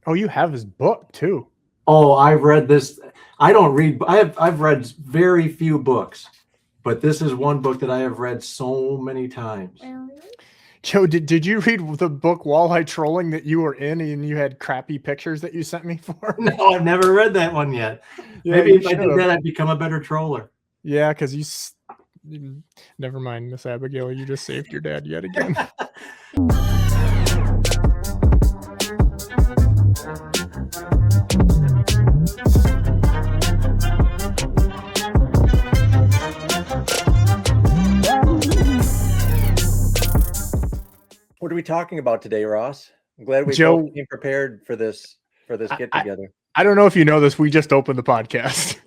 Oh, you have his book too. Oh, I've read this. I don't read. I've read very few books, but this is one book that I have read so many times. Joe, did you read the book Walleye Trolling that you were in and you had crappy pictures that you sent me for? No, I've never read that one yet. Yeah, Maybe you if I should did have. that, I'd become a better troller. Yeah, because never mind, Miss Abigail, you just saved your dad yet again. What are we talking about today, Ross? I'm glad we Joe, both came prepared for this get together. I don't know if you know this. We just opened the podcast.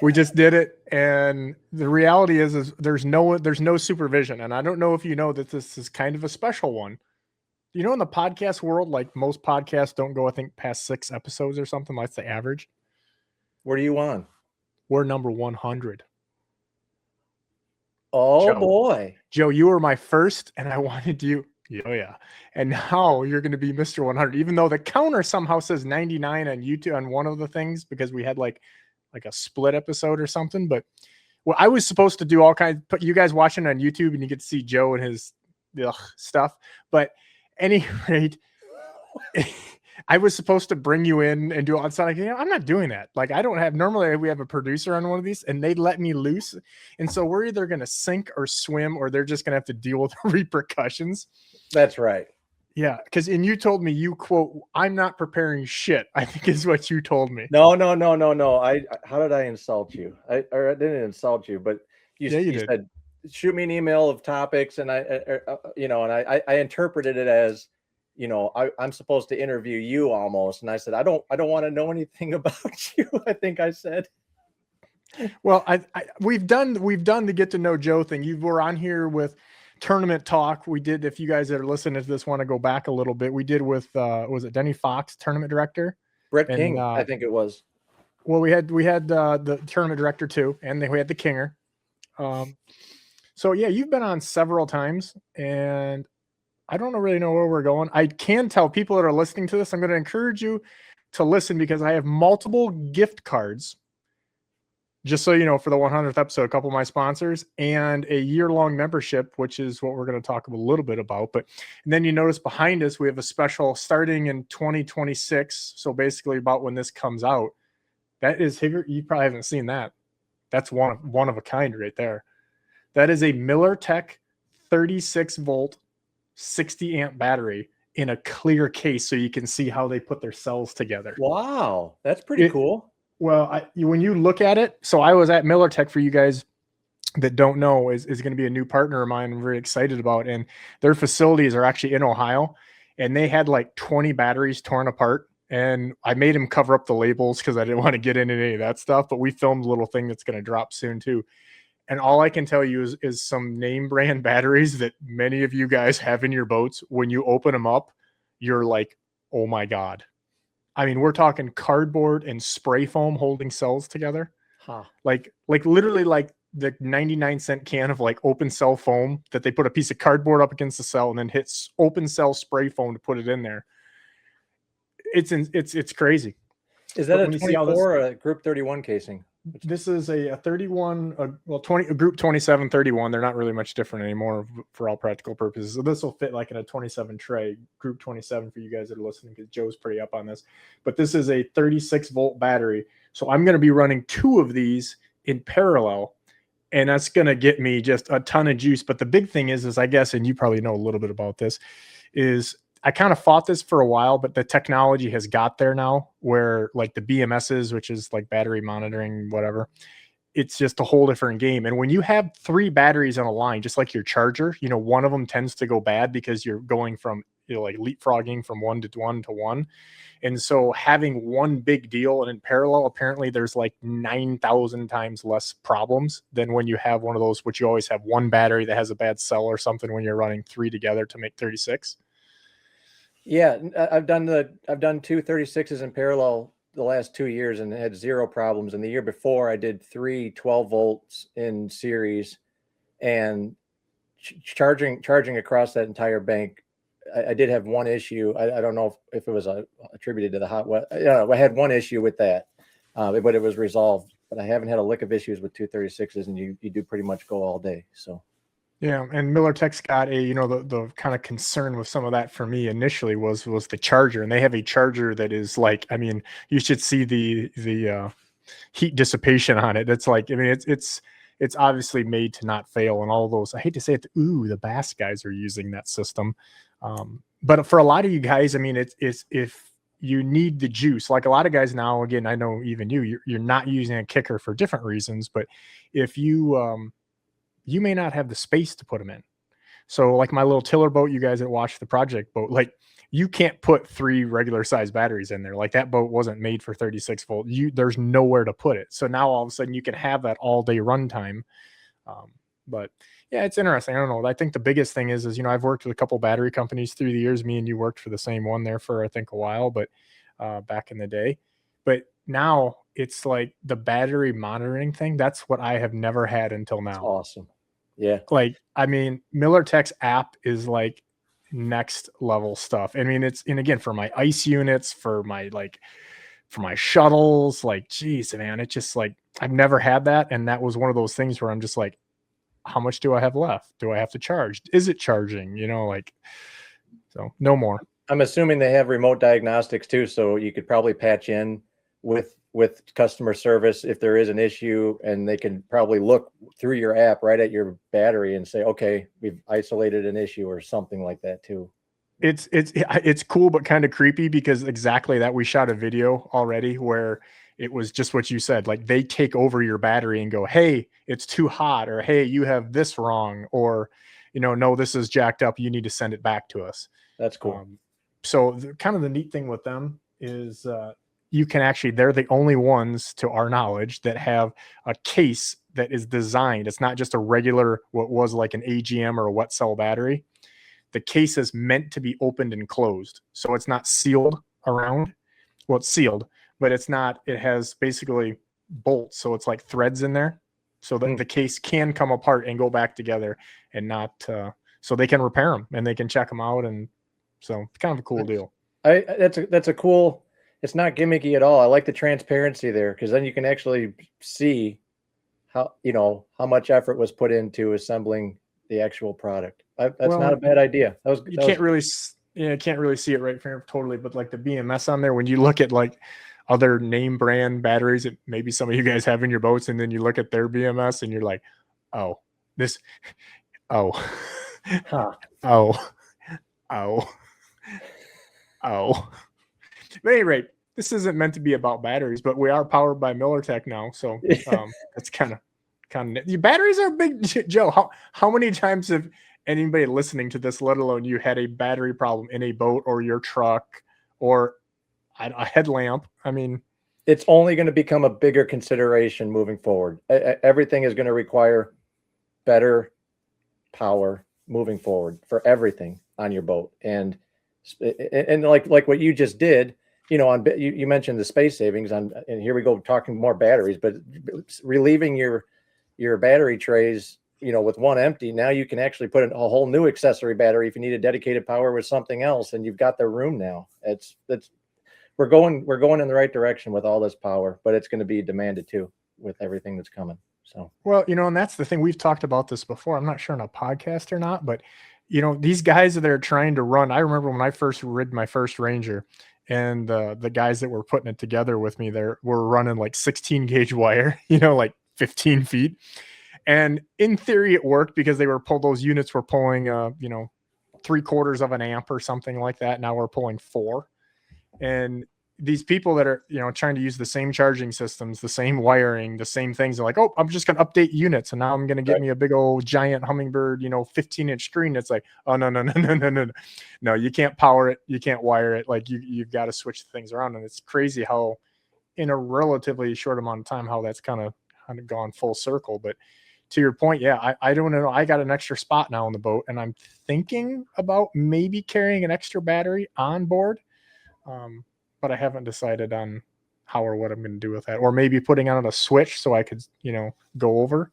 We just did it, and the reality is there's no supervision, and I don't know if you know that this is kind of a special one. You know, in the podcast world, like most podcasts don't go, I think, past 6 episodes or something. That's the average. What are you on? We're number 100. Oh, boy. Joe, you were my first, and I wanted you. Oh, yeah. And now you're going to be Mr. 100, even though the counter somehow says 99 on YouTube on one of the things because we had like a split episode or something. But well, I was supposed to do all kinds. Put you guys watching on YouTube, and you get to see Joe and his stuff. But any rate, I was supposed to bring you in and do it on Sonic. I'm not doing that. Like, I don't have, normally we have a producer on one of these and they let me loose. And so we're either going to sink or swim, or they're just going to have to deal with the repercussions. That's right. Yeah. Cause, and you told me, you quote, "I'm not preparing shit," I think is what you told me. No. How did I insult you? I didn't insult you, but you said, shoot me an email of topics. And I interpreted it as, I'm supposed to interview you almost. And I said, I don't want to know anything about you. I think I said. Well, we've done the get to know Joe thing. You were on here with Tournament Talk. We did, if you guys that are listening to this want to go back a little bit, we did with was it Denny Fox, tournament director? Brett King, I think it was. Well, we had the tournament director too, and then we had the Kinger. So yeah, you've been on several times, and I don't really know where we're going. I can tell people that are listening to this, I'm going to encourage you to listen because I have multiple gift cards. Just so you know, for the 100th episode, a couple of my sponsors, and a year-long membership, which is what we're going to talk a little bit about. But and then you notice behind us, we have a special starting in 2026. So basically about when this comes out, that is, you probably haven't seen that. That's one of a kind right there. That is a Miller Tech 36 volt, 60 amp battery in a clear case. So you can see how they put their cells together. Wow. That's pretty cool. Well, when you look at it, so I was at Miller Tech, for you guys that don't know, is going to be a new partner of mine I'm very excited about. And their facilities are actually in Ohio, and they had like 20 batteries torn apart. And I made them cover up the labels because I didn't want to get into any of that stuff. But we filmed a little thing that's going to drop soon too. And all I can tell you is some name brand batteries that many of you guys have in your boats. When you open them up, you're like, oh my God. I mean, we're talking cardboard and spray foam holding cells together. Huh. Like literally like the 99-cent can of like open cell foam that they put a piece of cardboard up against the cell and then hits open cell spray foam to put it in there. It's crazy. Is that a 24 or a Group 31 casing? This is a 31, a Group 27, 31. They're not really much different anymore for all practical purposes. So this will fit like in a 27 tray, Group 27 for you guys that are listening, because Joe's pretty up on this. But this is a 36 volt battery. So I'm going to be running 2 of these in parallel, and that's going to get me just a ton of juice. But the big thing is I guess, and you probably know a little bit about this, is I kind of fought this for a while, but the technology has got there now where like the BMSs, which is like battery monitoring, whatever, it's just a whole different game. And when you have 3 batteries on a line, just like your charger, one of them tends to go bad because you're going from, like leapfrogging from one to one. And so having one big deal and in parallel, apparently there's like 9,000 times less problems than when you have one of those, which you always have one battery that has a bad cell or something when you're running 3 together to make 36. Yeah, I've done 2 36s in parallel the last 2 years and had 0 problems. And the year before I did 3 12 volts in series, and charging across that entire bank I did have one issue. I don't know if it was attributed to the hot weather. Yeah, I had one issue with that, but it was resolved. But I haven't had a lick of issues with 236s, and you do pretty much go all day. So. Yeah, and Miller Tech's got a, the kind of concern with some of that for me initially was the charger, and they have a charger that is like, I mean, you should see the heat dissipation on it. It's like, I mean, it's obviously made to not fail, and all those. I hate to say it, the Bass guys are using that system, but for a lot of you guys, I mean, it's if you need the juice, like a lot of guys now. Again, I know even you're not using a kicker for different reasons, but if you you may not have the space to put them in. So like my little tiller boat, you guys that watch the project boat, like you can't put 3 regular size batteries in there. Like that boat wasn't made for 36 volt. There's nowhere to put it. So now all of a sudden you can have that all day runtime. But yeah, it's interesting. I don't know. I think the biggest thing is, I've worked with a couple battery companies through the years. Me and you worked for the same one there for, I think, a while, but back in the day. But now it's like the battery monitoring thing. That's what I have never had until now. That's awesome. Yeah. Like, I mean, Miller Tech's app is like next level stuff. I mean, and again, for my ice units, for my shuttles, like, geez, man, it's just like, I've never had that. And that was one of those things where I'm just like, how much do I have left? Do I have to charge? Is it charging? So no more. I'm assuming they have remote diagnostics too. So you could probably patch in with customer service if there is an issue, and they can probably look through your app right at your battery and say, okay, we've isolated an issue or something like that too. It's cool, but kind of creepy, because exactly that, we shot a video already where it was just what you said. Like they take over your battery and go, hey, it's too hot, or hey, you have this wrong, or, no, this is jacked up. You need to send it back to us. That's cool. So kind of the neat thing with them is, you can actually, they're the only ones to our knowledge that have a case that is designed. It's not just a regular, what was like an AGM or a wet cell battery. The case is meant to be opened and closed. So it's not sealed around. Well, it's sealed, but it's not, it has basically bolts. So it's like threads in there, so that the case can come apart and go back together, and not, so they can repair them and they can check them out. And so it's kind of a cool deal. That's a cool, it's not gimmicky at all. I like the transparency there, because then you can actually see how much effort was put into assembling the actual product. That's not a bad idea. You can't really see it right from totally, but like the BMS on there, when you look at like other name brand batteries that maybe some of you guys have in your boats, and then you look at their BMS and you're like, oh, huh. At any rate, this isn't meant to be about batteries, but we are powered by Miller Tech now, so that's kind of the batteries are big. Joe, how many times have anybody listening to this, let alone you, had a battery problem in a boat or your truck or a headlamp? I mean, it's only going to become a bigger consideration moving forward. Everything is going to require better power moving forward for everything on your boat, and like what you just did. You mentioned the space savings and here we go talking more batteries, but relieving your battery trays, with one empty, now you can actually put a whole new accessory battery if you need a dedicated power with something else, and you've got the room now. We're going in the right direction with all this power, but it's going to be demanded too with everything that's coming. So, well, and that's the thing, we've talked about this before. I'm not sure on a podcast or not, but these guys that are trying to run, I remember when I first rid my first Ranger, and the guys that were putting it together with me there were running like 16 gauge wire, like 15 feet. And in theory it worked, because those units were pulling, 3/4 of an amp or something like that. Now we're pulling 4. And these people that are, trying to use the same charging systems, the same wiring, the same things, are like, oh, I'm just going to update units, and now I'm going to get me a big old giant Hummingbird, 15-inch screen. It's like, oh, no, you can't power it. You can't wire it. Like you've got to switch things around. And it's crazy how in a relatively short amount of time, how that's kind of gone full circle. But to your point, yeah, I don't know. I got an extra spot now on the boat, and I'm thinking about maybe carrying an extra battery on board. But I haven't decided on how or what I'm going to do with that, or maybe putting on a switch so I could, go over.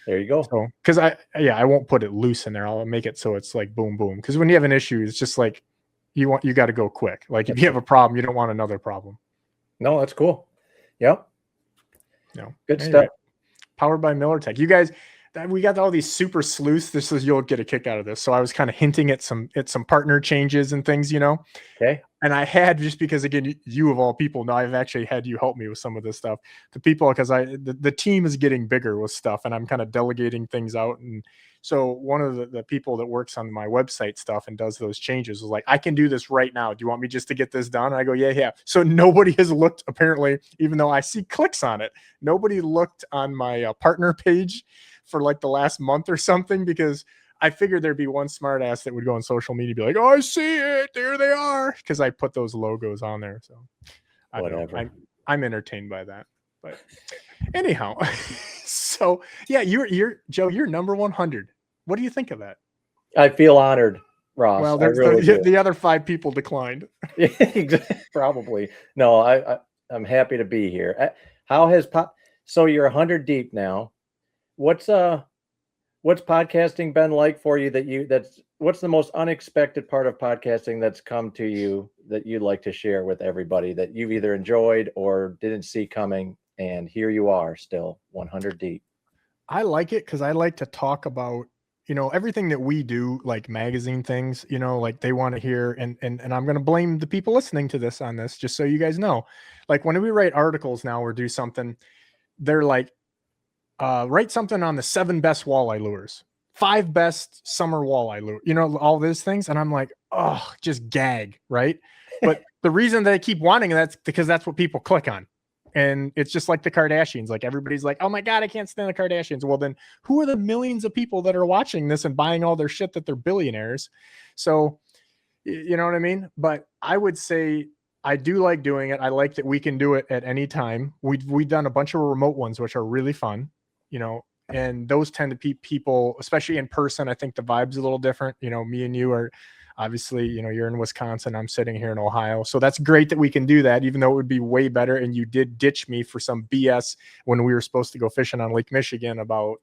There you go. So, because I won't put it loose in there. I'll make it so it's like boom, boom. Because when you have an issue, it's just like you got to go quick. Like if you have a problem, you don't want another problem. No, that's cool. Yep. No, Good anyway, stuff. Powered by Miller Tech. You guys, we got all these super sleuths. This is, you'll get a kick out of this. So I was kind of hinting at some partner changes and things, Okay. And I had, just because again, you of all people know, I've actually had you help me with some of this stuff. The people, because the team is getting bigger with stuff, and I'm kind of delegating things out. And so one of the people that works on my website stuff and does those changes was like, I can do this right now. Do you want me just to get this done? And I go, yeah. So nobody has looked, apparently, even though I see clicks on it, nobody looked on my partner page for like the last month or something, because I figured there'd be one smart ass that would go on social media and be like, oh, I see it. There they are. Because I put those logos on there. So I don't know. I'm entertained by that. But anyhow, so yeah, you're Joe, you're number 100. What do you think of that? I feel honored, Ross. Well, the other 5 people declined. Probably. No, I'm happy to be here. So you're 100 deep now. What's podcasting been like for you? What's the most unexpected part of podcasting that's come to you that you'd like to share with everybody that you've either enjoyed or didn't see coming, and here you are still 100 deep? I like it because I like to talk about, everything that we do, like magazine things, like they want to hear, and I'm going to blame the people listening to this on this, just so you guys know, like when we write articles now or do something, they're like, write something on the 7 best walleye lures, 5 best summer walleye lure, all these things. And I'm like, oh, just gag. Right. But the reason they keep wanting that's because that's what people click on. And it's just like the Kardashians. Like everybody's like, oh my God, I can't stand the Kardashians. Well, then who are the millions of people that are watching this and buying all their shit that they're billionaires? So, you know what I mean? But I would say, I do like doing it. I like that we can do it at any time. We've done a bunch of remote ones, which are really fun. And those tend to be people, especially in person. I think the vibe's a little different. Me and you are obviously, you're in Wisconsin. I'm sitting here in Ohio. So that's great that we can do that, even though it would be way better. And you did ditch me for some BS when we were supposed to go fishing on Lake Michigan about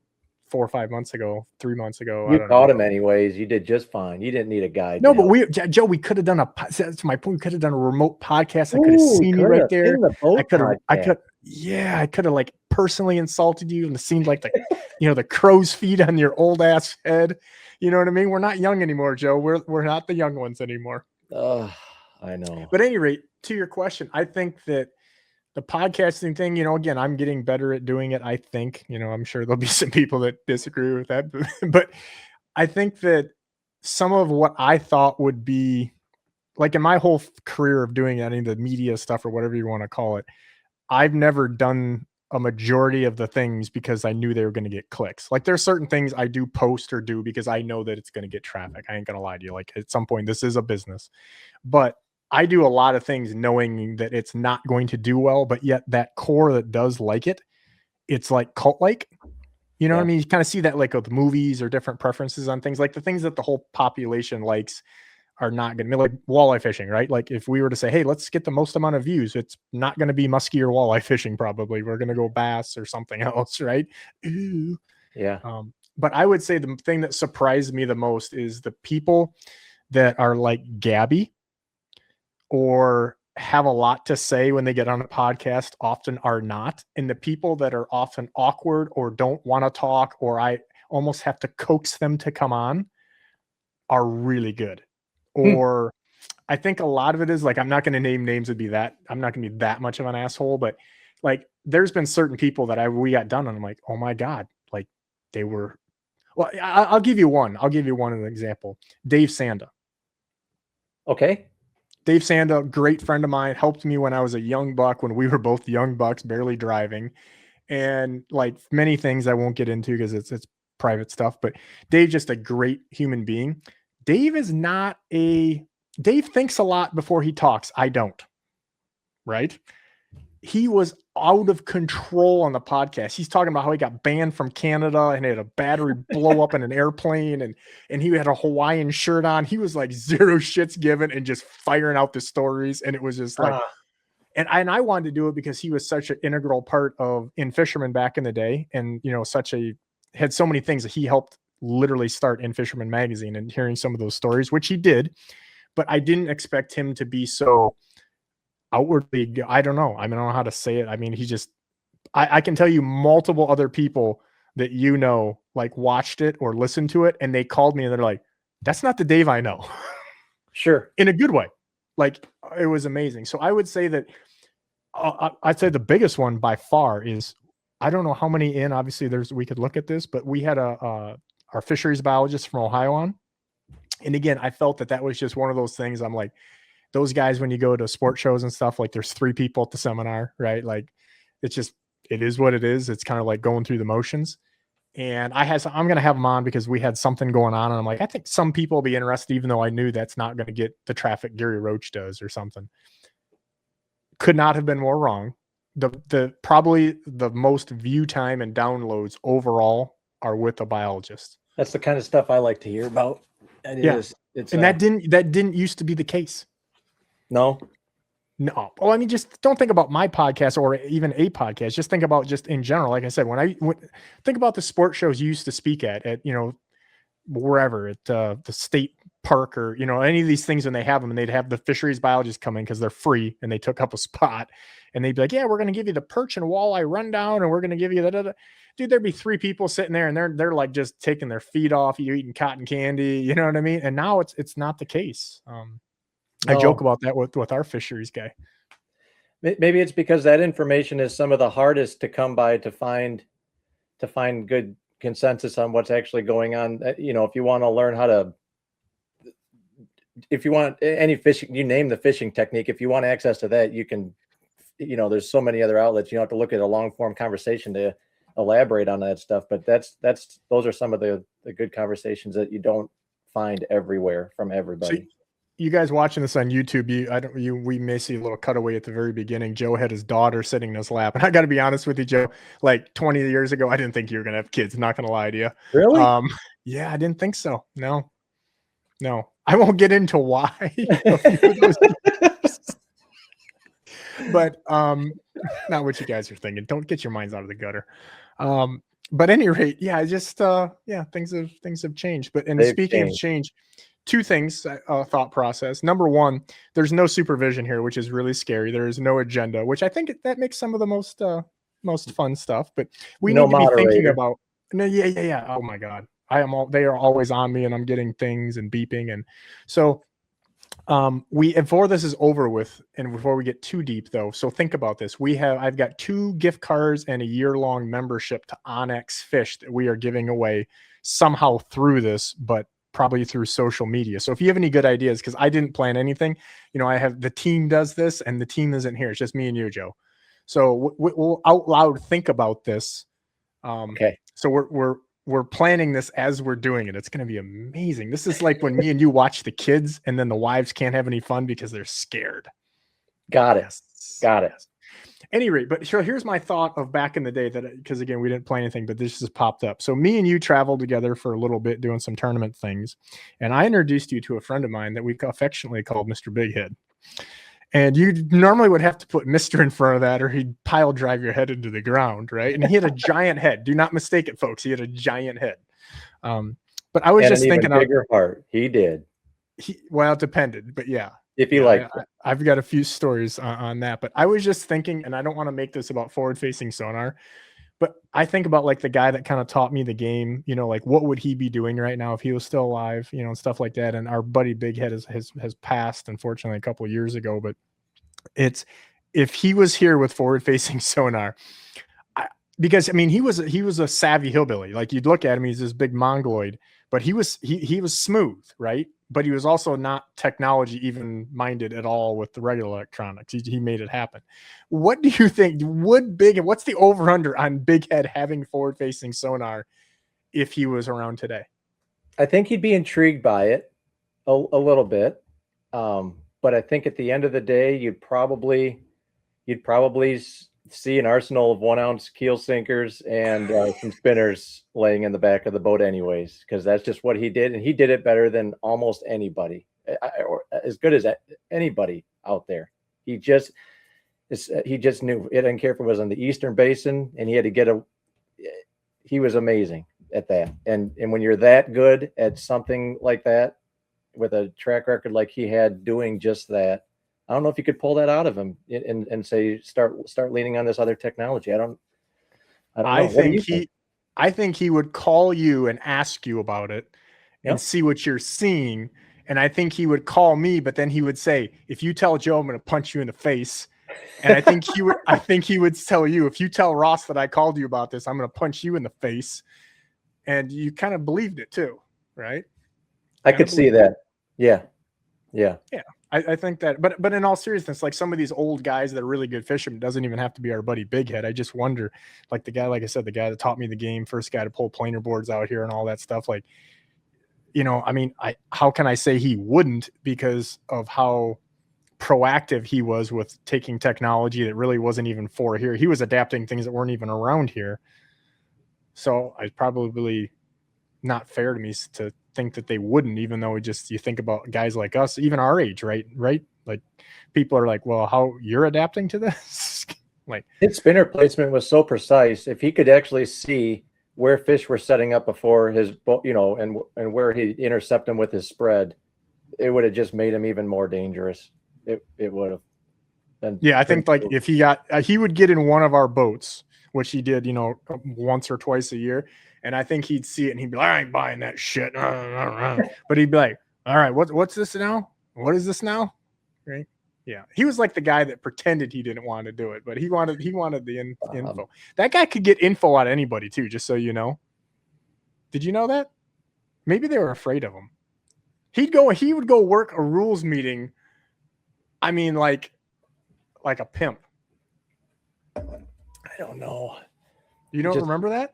4 or 5 months ago, 3 months ago. You caught him anyways. You did just fine. You didn't need a guide. No, but Joe, we could have done that's my point. We could have done a remote podcast. I could have seen you right there. I could have like personally insulted you, and it seemed like the crow's feet on your old ass head. You know what I mean? We're not young anymore, Joe. We're not the young ones anymore. I know. But at any rate, to your question, I think that the podcasting thing, again, I'm getting better at doing it. I think, I'm sure there'll be some people that disagree with that, but I think that some of what I thought would be like in my whole career of doing any of the media stuff or whatever you want to call it, I've never done a majority of the things because I knew they were going to get clicks. Like there's certain things I do post or do because I know that it's going to get traffic. I ain't going to lie to you. Like at some point, this is a business, but I do a lot of things knowing that it's not going to do well, but yet that core that does like it, it's like cult-like. You know what I mean? You kind of see that like with movies or different preferences on things, like the things that the whole population likes are not going to be like walleye fishing, right? Like if we were to say, hey, let's get the most amount of views, it's not going to be muskie or walleye fishing. Probably we're going to go bass or something else. Right. Ooh. Yeah. But I would say the thing that surprised me the most is the people that are like Gabby or have a lot to say when they get on a podcast often are not. And the people that are often awkward or don't want to talk, or I almost have to coax them to come on, are really good. Or I think a lot of it is like, I'm not going to name names, I'm not going to be that much of an asshole, but like there's been certain people that we got done and I'm like, oh my God, like they were, well, I'll give you one as an example. Dave Sanda. Okay. Dave Sanda, great friend of mine, helped me when I was a young buck, when we were both young bucks, barely driving, and like many things I won't get into because it's private stuff, but Dave, just a great human being. Dave thinks a lot before he talks. I don't. Right. He was out of control on the podcast. He's talking about how he got banned from Canada and had a battery blow up in an airplane and he had a Hawaiian shirt on. He was like zero shits given and just firing out the stories. And it was just like, and I wanted to do it because he was such an integral part in fisherman back in the day. And, such a had so many things that he helped literally start in Fisherman Magazine, and hearing some of those stories, which he did, but I didn't expect him to be so outwardly, I don't know. I mean, I don't know how to say it. I mean, he just, I can tell you multiple other people that, like watched it or listened to it, and they called me and they're like, that's not the Dave I know. Sure. In a good way. Like, it was amazing. So I would say that I'd say the biggest one by far is, I don't know how many in, obviously we could look at this, but we had our fisheries biologist from Ohio on. And again, I felt that was just one of those things. I'm like, those guys, when you go to sport shows and stuff, like there's 3 people at the seminar, right? Like, it is what it is. It's kind of like going through the motions. And I'm going to have them on because we had something going on. And I'm like, I think some people will be interested, even though I knew that's not going to get the traffic Gary Roach does or something. Could not have been more wrong. Probably the most view time and downloads overall are with a biologist. That's the kind of stuff I like to hear about. That didn't used to be the case. No. Well, I mean, just don't think about my podcast or even a podcast. Just think about just in general. Like I said, think about the sport shows you used to speak at wherever, at the state park or, any of these things, when they have them, and they'd have the fisheries biologists come in because they're free and they took up a spot, and they'd be like, yeah, we're going to give you the perch and walleye rundown, and we're going to give you that. Dude, there'd be 3 people sitting there, and they're like just taking their feet off, you eating cotton candy, you know what I mean? And now it's not the case. I joke about that with our fisheries guy. Maybe it's because that information is some of the hardest to come by, to find good consensus on what's actually going on. If you want to learn if you want any fishing, you name the fishing technique. If you want access to that, you can, there's so many other outlets. You don't have to look at a long form conversation to elaborate on that stuff. But those are some of the good conversations that you don't find everywhere from everybody. So, you guys watching this on YouTube, we may see a little cutaway at the very beginning. Joe had his daughter sitting in his lap. And I got to be honest with you, Joe, like 20 years ago, I didn't think you were going to have kids. Not going to lie to you. Really? Yeah, I didn't think so. No, I won't get into why. A few of those years. But not what you guys are thinking. Don't get your minds out of the gutter. But at any rate, yeah, things have changed. But speaking of change, 2 things, thought process. Number 1, there's no supervision here, which is really scary. There is no agenda, which I think that makes some of the most fun stuff. But we need to be thinking about. No, yeah. Oh my God, they are always on me, and I'm getting things and beeping, and so before this is over with, and before we get too deep though, so think about this. I've got 2 gift cards and a year-long membership to Onyx Fish that we are giving away somehow through this, but probably through social media. So if you have any good ideas, because I didn't plan anything, I have the team does this, and the team isn't here. It's just me and you, Joe. So we'll out loud think about this. Okay. So we're planning this as we're doing it. It's going to be amazing. This is like when me and you watch the kids, and then the wives can't have any fun because they're scared. Got it. Yes. Got it. Any rate, but here's my thought of back in the day, because again, we didn't plan anything, but this just popped up. So me and you traveled together for a little bit doing some tournament things. And I introduced you to a friend of mine that we affectionately called Mr. Big Head. And you normally would have to put Mr. in front of that, or he'd pile drive your head into the ground, right? And he had a giant head. Do not mistake it, folks. He had a giant head. But I was just thinking, bigger heart. He did. Well, it depended, but yeah. If you like, I've got a few stories on that, but I was just thinking, and I don't want to make this about forward-facing sonar, but I think about like the guy that kind of taught me the game, like what would he be doing right now if he was still alive, and stuff like that. And our buddy Big Head has passed, unfortunately, a couple of years ago, but if he was here with forward-facing sonar, because I mean, he was a savvy hillbilly. Like you'd look at him, he's this big mongoloid, but he was smooth, right? But he was also not technology even minded at all with the regular electronics. He made it happen. What do you think? What's the over under on Big Head having forward facing sonar if he was around today? I think he'd be intrigued by it a little bit. But I think at the end of the day, you'd probably see an arsenal of 1-ounce keel sinkers and some spinners laying in the back of the boat anyways, because that's just what he did. And he did it better than almost anybody, or as good as anybody out there. He just knew it. I didn't care if it was on the Eastern Basin, and he had to he was amazing. at that. And when you're that good at something like that, with a track record like he had doing just that, I don't know if you could pull that out of him and say start leaning on this other technology. I don't know. I think he would call you and ask you about it and Yep. see what you're seeing. And I think he would call me, but then he would say, if you tell Joe, I'm going to punch you in the face. And I think he would tell you, if you tell Ross that I called you about this, I'm going to punch you in the face. And you kind of believed it too, right? I could see that. Yeah. Yeah. Yeah. I think that, but in all seriousness, like some of these old guys that are really good fishermen, doesn't even have to be our buddy Big Head. I just wonder, like the guy, like I said, the guy that taught me the game, first guy to pull planer boards out here and all that stuff. Like, I mean, how can I say he wouldn't, because of how proactive he was with taking technology that really wasn't even for here. He was adapting things that weren't even around here. So I probably not fair to me to think that they wouldn't, even though you think about guys like us, even our age, right? Like people are like, well, how you're adapting to this? Like his spinner placement was so precise. If he could actually see where fish were setting up before his boat, and where he intercept them with his spread, it would have just made him even more dangerous. It would have been. Yeah, I think like if he would get in one of our boats, which he did, once or twice a year. And I think he'd see it and he'd be like, I ain't buying that shit. But he'd be like, all right, what's this now? What is this now? Right. Yeah. He was like the guy that pretended he didn't want to do it, but he wanted the info. That guy could get info out of anybody too, just so you know. Did you know that? Maybe they were afraid of him. He would go work a rules meeting. I mean, like a pimp. I don't know. You don't remember that?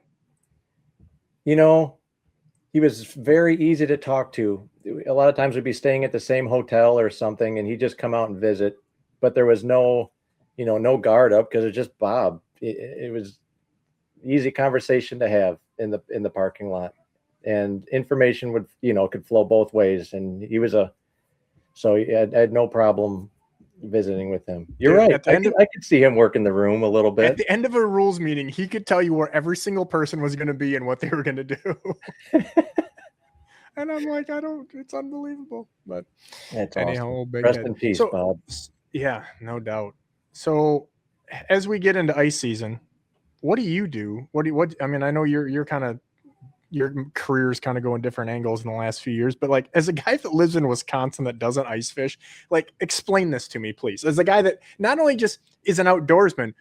He was very easy to talk to. A lot of times we'd be staying at the same hotel or something, and he'd just come out and visit. But there was no guard up, because it's just Bob. It was easy conversation to have in the parking lot, and information would could flow both ways. And he was so I had no problem visiting with him. You're right. I could see him work in the room a little bit. At the end of a rules meeting, he could tell you where every single person was going to be and what they were going to do. And I'm like, it's unbelievable. But that's anyhow, awesome. Big Rest Head. in peace, So, Bob. Yeah, no doubt. So as we get into ice season, what do you do? I mean, I know your career's kind of going different angles in the last few years, but like as a guy that lives in Wisconsin that doesn't ice fish, like explain this to me, please. As a guy that not only just is an outdoorsman,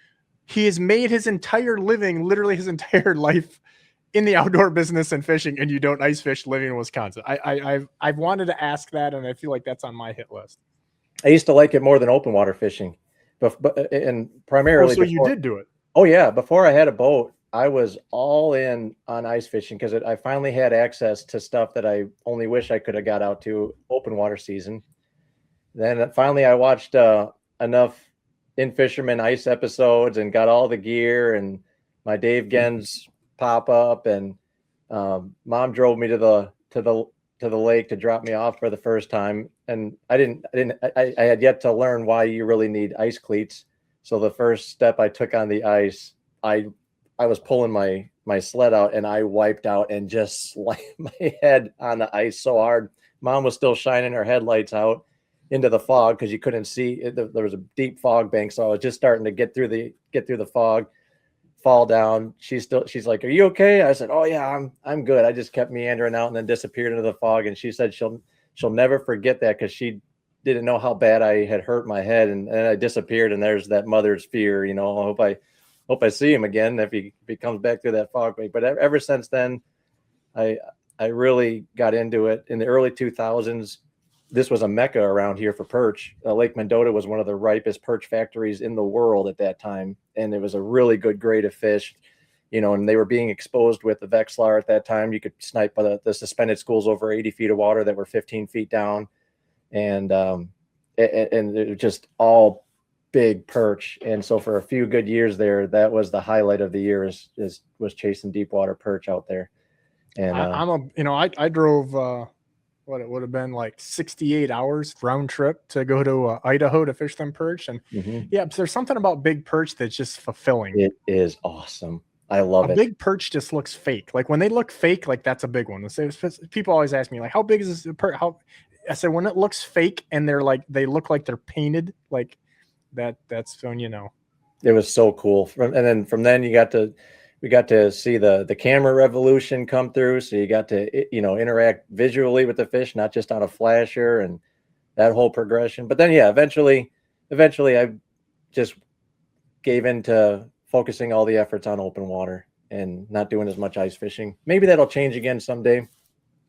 he has made his entire living, literally his entire life, in the outdoor business and fishing, and you don't ice fish living in Wisconsin. I've wanted to ask that, and I feel like that's on my hit list. I used to like it more than open water fishing, but and primarily. So you did do it. Oh yeah, before I had a boat, I was all in on ice fishing, because I finally had access to stuff that I only wish I could have got out to open water season. Then finally I watched enough In Fisherman ice episodes and got all the gear, and my Dave Gens pop up, and Mom drove me to the lake to drop me off for the first time. And I had yet to learn why you really need ice cleats. So the first step I took on the ice, I was pulling my sled out, and I wiped out and just slammed my head on the ice so hard. Mom was still shining her headlights out into the fog, because you couldn't see. There was a deep fog bank, so I was just starting to get through the fog, fall down. She's like, "Are you okay?" I said, "Oh yeah, I'm good." I just kept meandering out and then disappeared into the fog. And she said she'll never forget that, because she didn't know how bad I had hurt my head, and I disappeared. And there's that mother's fear, I hope I see him again if he comes back through that fog bank. But ever since then, I really got into it. In the early 2000s, this was a mecca around here for perch. Lake Mendota was one of the ripest perch factories in the world at that time, and it was a really good grade of fish. And they were being exposed with the Vexlar at that time. You could snipe by the suspended schools over 80 feet of water that were 15 feet down, and it was just all big perch. And so for a few good years there, that was the highlight of the year was chasing deep water perch out there. And I drove what it would have been like 68 hours round trip to go to Idaho to fish them perch. And yeah, there's something about big perch that's just fulfilling. It is awesome. I love A it. big perch just looks fake. Like when they look fake, like that's a big one. People always ask me like, how big is this perch? I said, when it looks fake and they look like they're painted, like that's when you know. It was so cool. And then from then we got to see the camera revolution come through. So you got to, interact visually with the fish, not just on a flasher and that whole progression. But then, yeah, eventually I just gave into focusing all the efforts on open water and not doing as much ice fishing. Maybe that'll change again someday.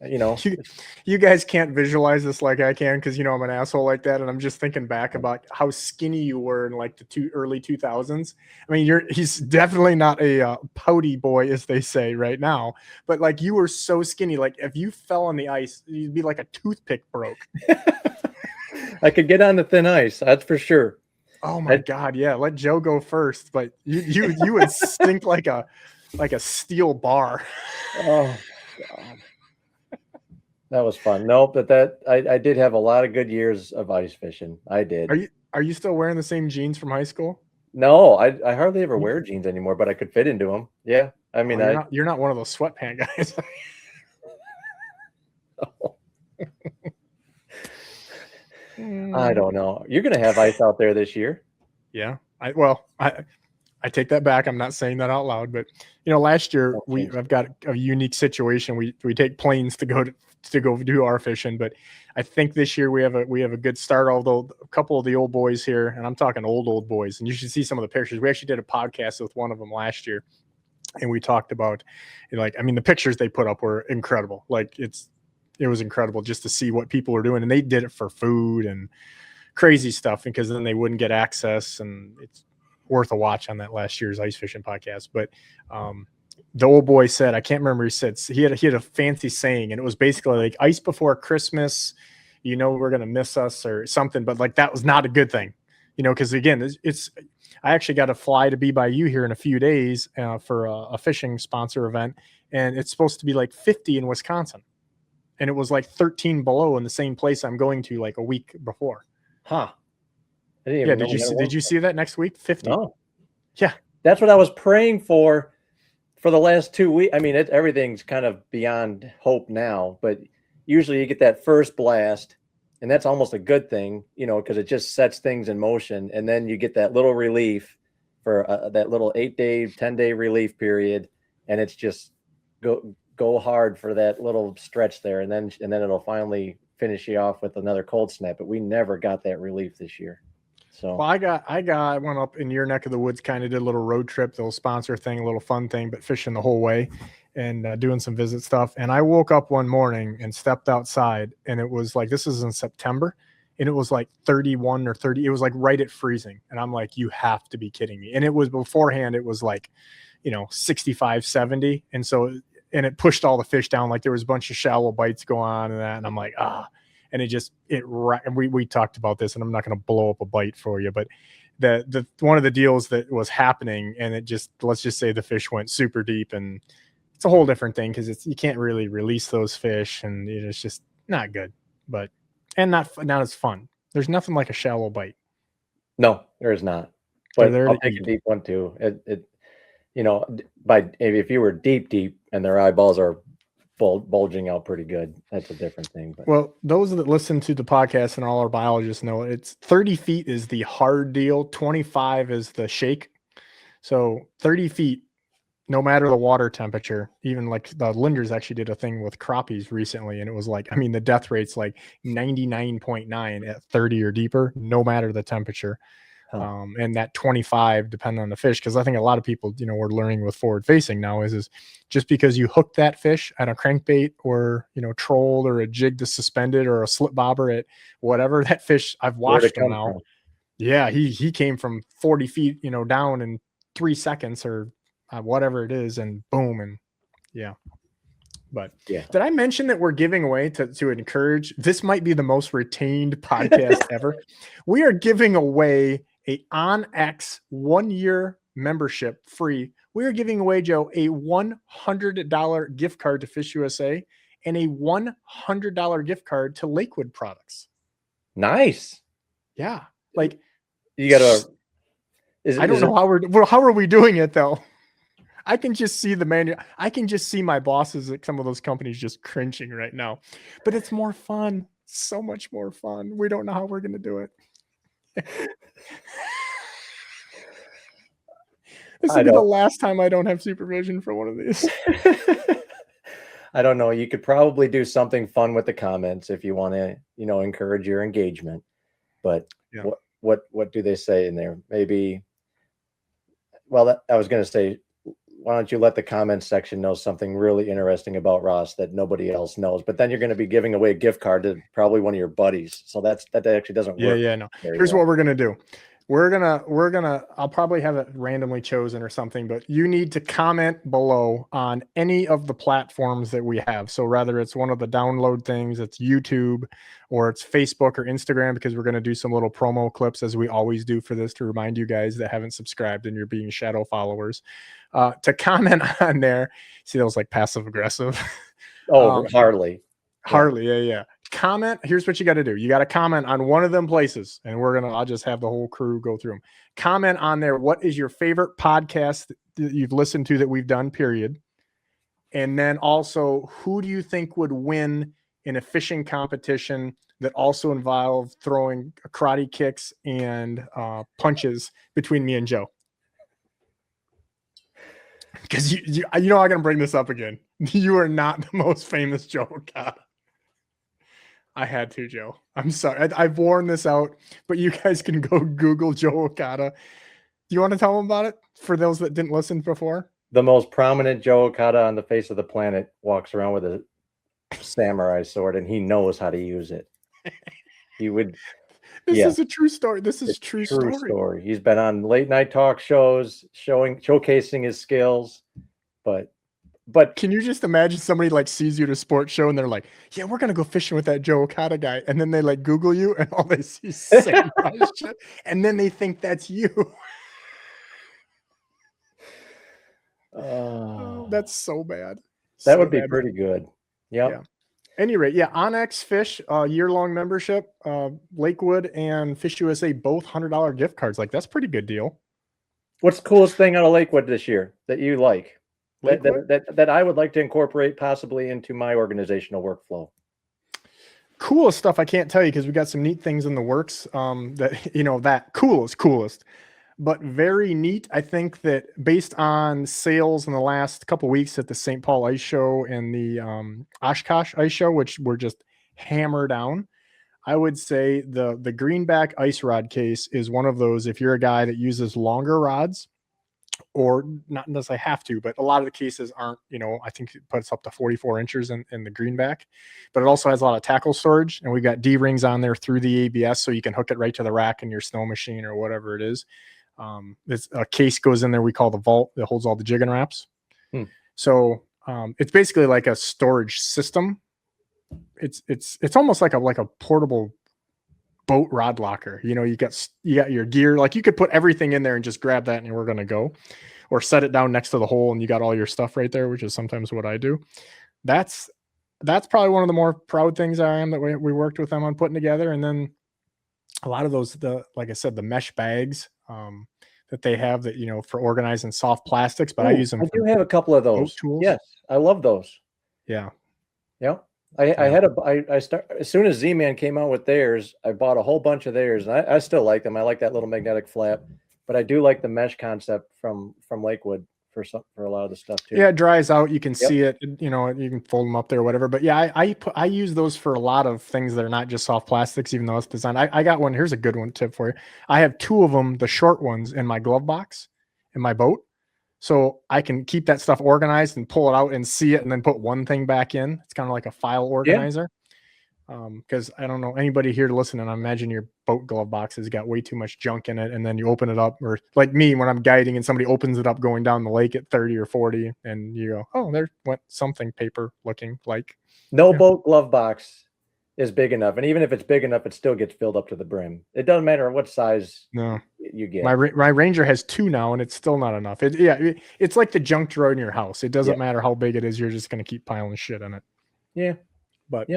You guys can't visualize this like I can because I'm an asshole like that, and I'm just thinking back about how skinny you were in like the early 2000s. I mean, he's definitely not a pouty boy as they say right now, but like you were so skinny, like if you fell on the ice, you'd be like a toothpick broke. I could get on the thin ice, that's for sure. Oh my God, yeah. Let Joe go first, but you would stink like a steel bar. Oh God. That was fun. Nope, but I did have a lot of good years of ice fishing. I did. Are you still wearing the same jeans from high school? No, I hardly ever wear jeans anymore, but I could fit into them. Yeah. I mean, you're not one of those sweatpant guys. I don't know. You're going to have ice out there this year. Yeah. I take that back. I'm not saying that out loud, but last year I've got a unique situation. We take planes to go do our fishing, but I think this year we have a good start. Although a couple of the old boys here, and I'm talking old boys, and you should see some of the pictures. We actually did a podcast with one of them last year, and we talked about the pictures they put up were incredible. Like it was incredible just to see what people were doing, and they did it for food and crazy stuff because then they wouldn't get access, and it's worth a watch on that last year's ice fishing podcast. But the old boy said, I can't remember, he had a fancy saying, and it was basically like ice before Christmas, we're going to miss us or something, but like that was not a good thing, because again, I actually got to fly to Be By You here in a few days for a fishing sponsor event, and it's supposed to be like 50 in Wisconsin, and it was like 13 below in the same place I'm going to like a week before. Huh. Yeah, did you see that next week? 50. No. Yeah. That's what I was praying for the last 2 weeks. I mean, everything's kind of beyond hope now, but usually you get that first blast, and that's almost a good thing, because it just sets things in motion, and then you get that little relief for that little 8-day, 10-day relief period, and it's just go hard for that little stretch there, and then it'll finally finish you off with another cold snap. But we never got that relief this year. So well, I went up in your neck of the woods, kind of did a little road trip, the little sponsor thing, a little fun thing, but fishing the whole way and doing some visit stuff. And I woke up one morning and stepped outside, and it was like, this is in September, and it was like 31 or 30. It was like right at freezing. And I'm like, you have to be kidding me. And it was beforehand, it was like, 65, 70. And so, and it pushed all the fish down. Like there was a bunch of shallow bites going on and that. And I'm like, and we talked about this, and I'm not going to blow up a bite for you, but the one of the deals that was happening, and let's just say the fish went super deep, and it's a whole different thing because you can't really release those fish, and it's just not good, and not as fun. There's nothing like a shallow bite. No, there is not. But I'll take a deep one too. If you were deep and their eyeballs are bulging out pretty good, that's a different thing. But. Well, those that listen to the podcast and all our biologists know it's 30 feet is the hard deal, 25 is the shake. So 30 feet, no matter the water temperature, even like the Linders actually did a thing with crappies recently, and it was like, the death rate's like 99.9 at 30 or deeper, no matter the temperature. And that 25 depending on the fish, because I think a lot of people we're learning with forward facing now is just because you hook that fish at a crankbait or trolled or a jig to suspended or a slip bobber at whatever, that fish, I've watched him now. Yeah, he came from 40 feet down in 3 seconds or whatever it is, and boom. And yeah. But yeah, did I mention that we're giving away to encourage? This might be the most retained podcast ever. We are giving away a OnX 1-year membership free. We are giving away, Joe, a $100 gift card to Fish USA and a $100 gift card to Lakewood Products. Nice. Yeah, like you gotta. I don't know how are we doing it though. I can just see the menu. I can just see my bosses at some of those companies just cringing right now. But it's more fun. So much more fun. We don't know how we're going to do it. This will be the last time I don't have supervision for one of these. I don't know. You could probably do something fun with the comments if you want to, encourage your engagement. But yeah. What do they say in there? Maybe. Well, I was going to say, why don't you let the comments section know something really interesting about Ross that nobody else knows? But then you're going to be giving away a gift card to probably one of your buddies. So that actually doesn't work. Yeah, no. Here's what we're going to do. I'll probably have it randomly chosen or something, but you need to comment below on any of the platforms that we have. So whether it's one of the download things, it's YouTube or it's Facebook or Instagram, because we're going to do some little promo clips as we always do for this to remind you guys that haven't subscribed and you're being shadow followers, to comment on there. See, that was like passive aggressive. Oh, hardly. Yeah. Comment. Here's what you got to do. You got to comment on one of them places, and I'll just have the whole crew go through them. Comment on there. What is your favorite podcast that you've listened to that we've done, period? And then also, who do you think would win in a fishing competition that also involved throwing karate kicks and punches between me and Joe? Because you I'm going to bring this up again. You are not the most famous Joe Okada. I had to, Joe. I'm sorry. I've worn this out, but you guys can go Google Joe Okada. Do you want to tell them about it for those that didn't listen before? The most prominent Joe Okada on the face of the planet walks around with a samurai sword, and he knows how to use it. He would. This is a true story. This is true story. He's been on late night talk shows, showcasing his skills, but can you just imagine somebody like sees you at a sports show and they're like, yeah, we're going to go fishing with that Joe Okada guy. And then they like Google you and all they see is samurai shit. And then they think that's you. Oh, that's so bad. That would be pretty good. Yep. Yeah. Any rate, Onyx Fish, year-long membership, Lakewood and Fish USA, both $100 gift cards. Like, that's a pretty good deal. What's the coolest thing out of Lakewood this year that you like? That I would like to incorporate possibly into my organizational workflow? Coolest stuff I can't tell you because we got some neat things in the works. That coolest, but very neat. I think that based on sales in the last couple of weeks at the St. Paul Ice Show and the Oshkosh Ice Show, which were just hammer down, I would say the Greenback ice rod case is one of those. If you're a guy that uses longer rods, or not unless I have to, but a lot of the cases aren't, I think it puts up to 44 inches in the Greenback, but it also has a lot of tackle storage, and we've got D-rings on there through the ABS, so you can hook it right to the rack in your snow machine or whatever it is. This a case goes in there we call the vault that holds all the jigging wraps. So it's basically like a storage system. It's almost like a portable boat rod locker. You got your gear, like you could put everything in there and just grab that and we're going to go, or set it down next to the hole and you got all your stuff right there, which is sometimes what I do. That's probably one of the more proud things I am that we worked with them on putting together. And then a lot of those, like I said, the mesh bags that they have that, for organizing soft plastics, but I use them. I do have a couple of those. Tools. Yes. I love those. Yeah. Yep. I start as soon as Z-Man came out with theirs, I bought a whole bunch of theirs, and I still like them. I like that little magnetic flap, but I do like the mesh concept from Lakewood for a lot of the stuff too. Yeah, it dries out. You can see it. You can fold them up there or whatever. But yeah, I use those for a lot of things that are not just soft plastics, even though it's designed. I got one. Here's a good one tip for you. I have two of them, the short ones, in my glove box in my boat. So I can keep that stuff organized and pull it out and see it and then put one thing back in. It's kind of like a file organizer. Because I don't know anybody here to listen, and I imagine your boat glove box has got way too much junk in it, and then you open it up, or like me when I'm guiding and somebody opens it up going down the lake at 30 or 40, and you go, oh, there went something paper looking like. No boat glove box is big enough, and even if it's big enough, it still gets filled up to the brim. It doesn't matter what size you get. My Ranger has two now, and it's still not enough. It's like the junk drawer in your house. It doesn't matter how big it is; you're just going to keep piling shit in it. Yeah, but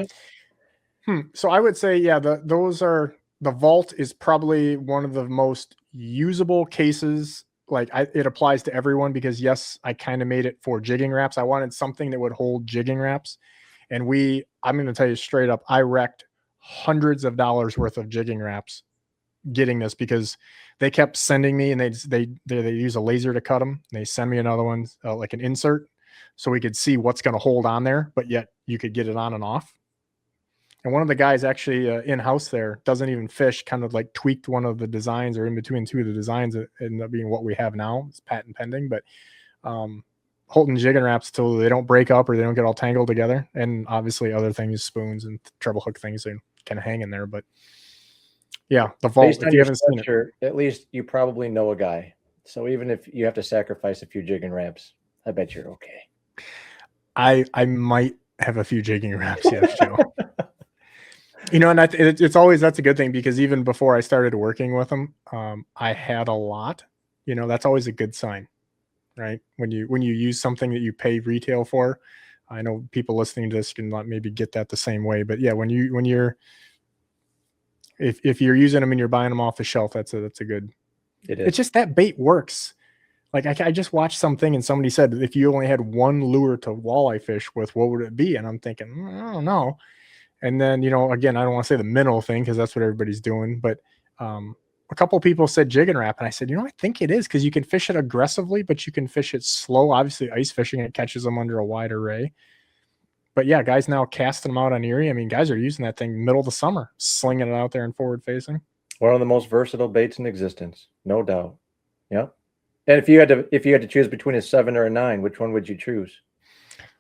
So I would say, the vault is probably one of the most usable cases like it applies to everyone because yes, I kind of made it for jigging wraps. I wanted something that would hold jigging wraps. And I'm going to tell you straight up, I wrecked hundreds of dollars worth of jigging wraps getting this because they kept sending me and they use a laser to cut them. They send me another one, like an insert, so we could see what's going to hold on there, but yet you could get it on and off. And one of the guys actually in-house there doesn't even fish, kind of like tweaked one of the designs or in between two of the designs that ended up being what we have now. It's patent pending, but holding jigging wraps till they don't break up or they don't get all tangled together. And obviously other things, spoons and treble hook things, they kind of hang in there. But yeah, the vault, Based if on you your haven't seen it, sweatshirt, at least you probably know a guy. So even if you have to sacrifice a few jigging wraps, I bet you're okay. I might have a few jigging wraps, yes, Joe. You know, and it's always, that's a good thing because even before I started working with them, I had a lot. You know, that's always a good sign, right? When you use something that you pay retail for. I know people listening to this can maybe get that the same way, but yeah, if you're using them and you're buying them off the shelf, that's a good. It is. It's just that bait works. Like I just watched something and somebody said if you only had one lure to walleye fish with, what would it be? And I'm thinking, I don't know. And then, you know, again, I don't want to say the minnow thing because that's what everybody's doing, but a couple of people said jigging wrap, and I said, you know, I think it is because you can fish it aggressively, but you can fish it slow. Obviously, ice fishing, it catches them under a wide array. But yeah, guys now casting them out on Erie. I mean, guys are using that thing middle of the summer, slinging it out there and forward facing. One of the most versatile baits in existence, no doubt. Yeah. And if you had to choose between a 7 or a 9, which one would you choose?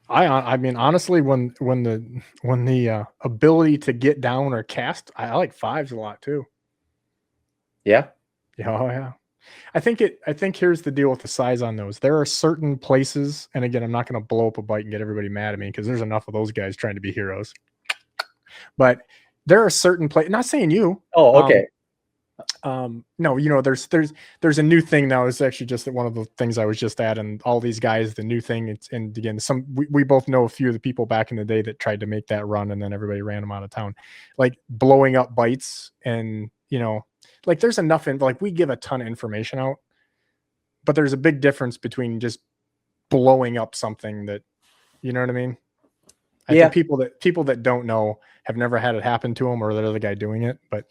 I mean, honestly, when the ability to get down or cast, I like 5s a lot too. Yeah. Yeah, oh yeah. I think here's the deal with the size on those. There are certain places, and again, I'm not going to blow up a bite and get everybody mad at me because there's enough of those guys trying to be heroes. But there are certain places. Not saying you. Oh, okay. No, you know, there's a new thing now. It's actually just one of the things I was just at, and all these guys, the new thing. And again, we both know a few of the people back in the day that tried to make that run, and then everybody ran them out of town, like blowing up bites. And you know, like there's enough like we give a ton of information out, but there's a big difference between just blowing up something that, you know what I mean? I think people that don't know have never had it happen to them or the other guy doing it, but.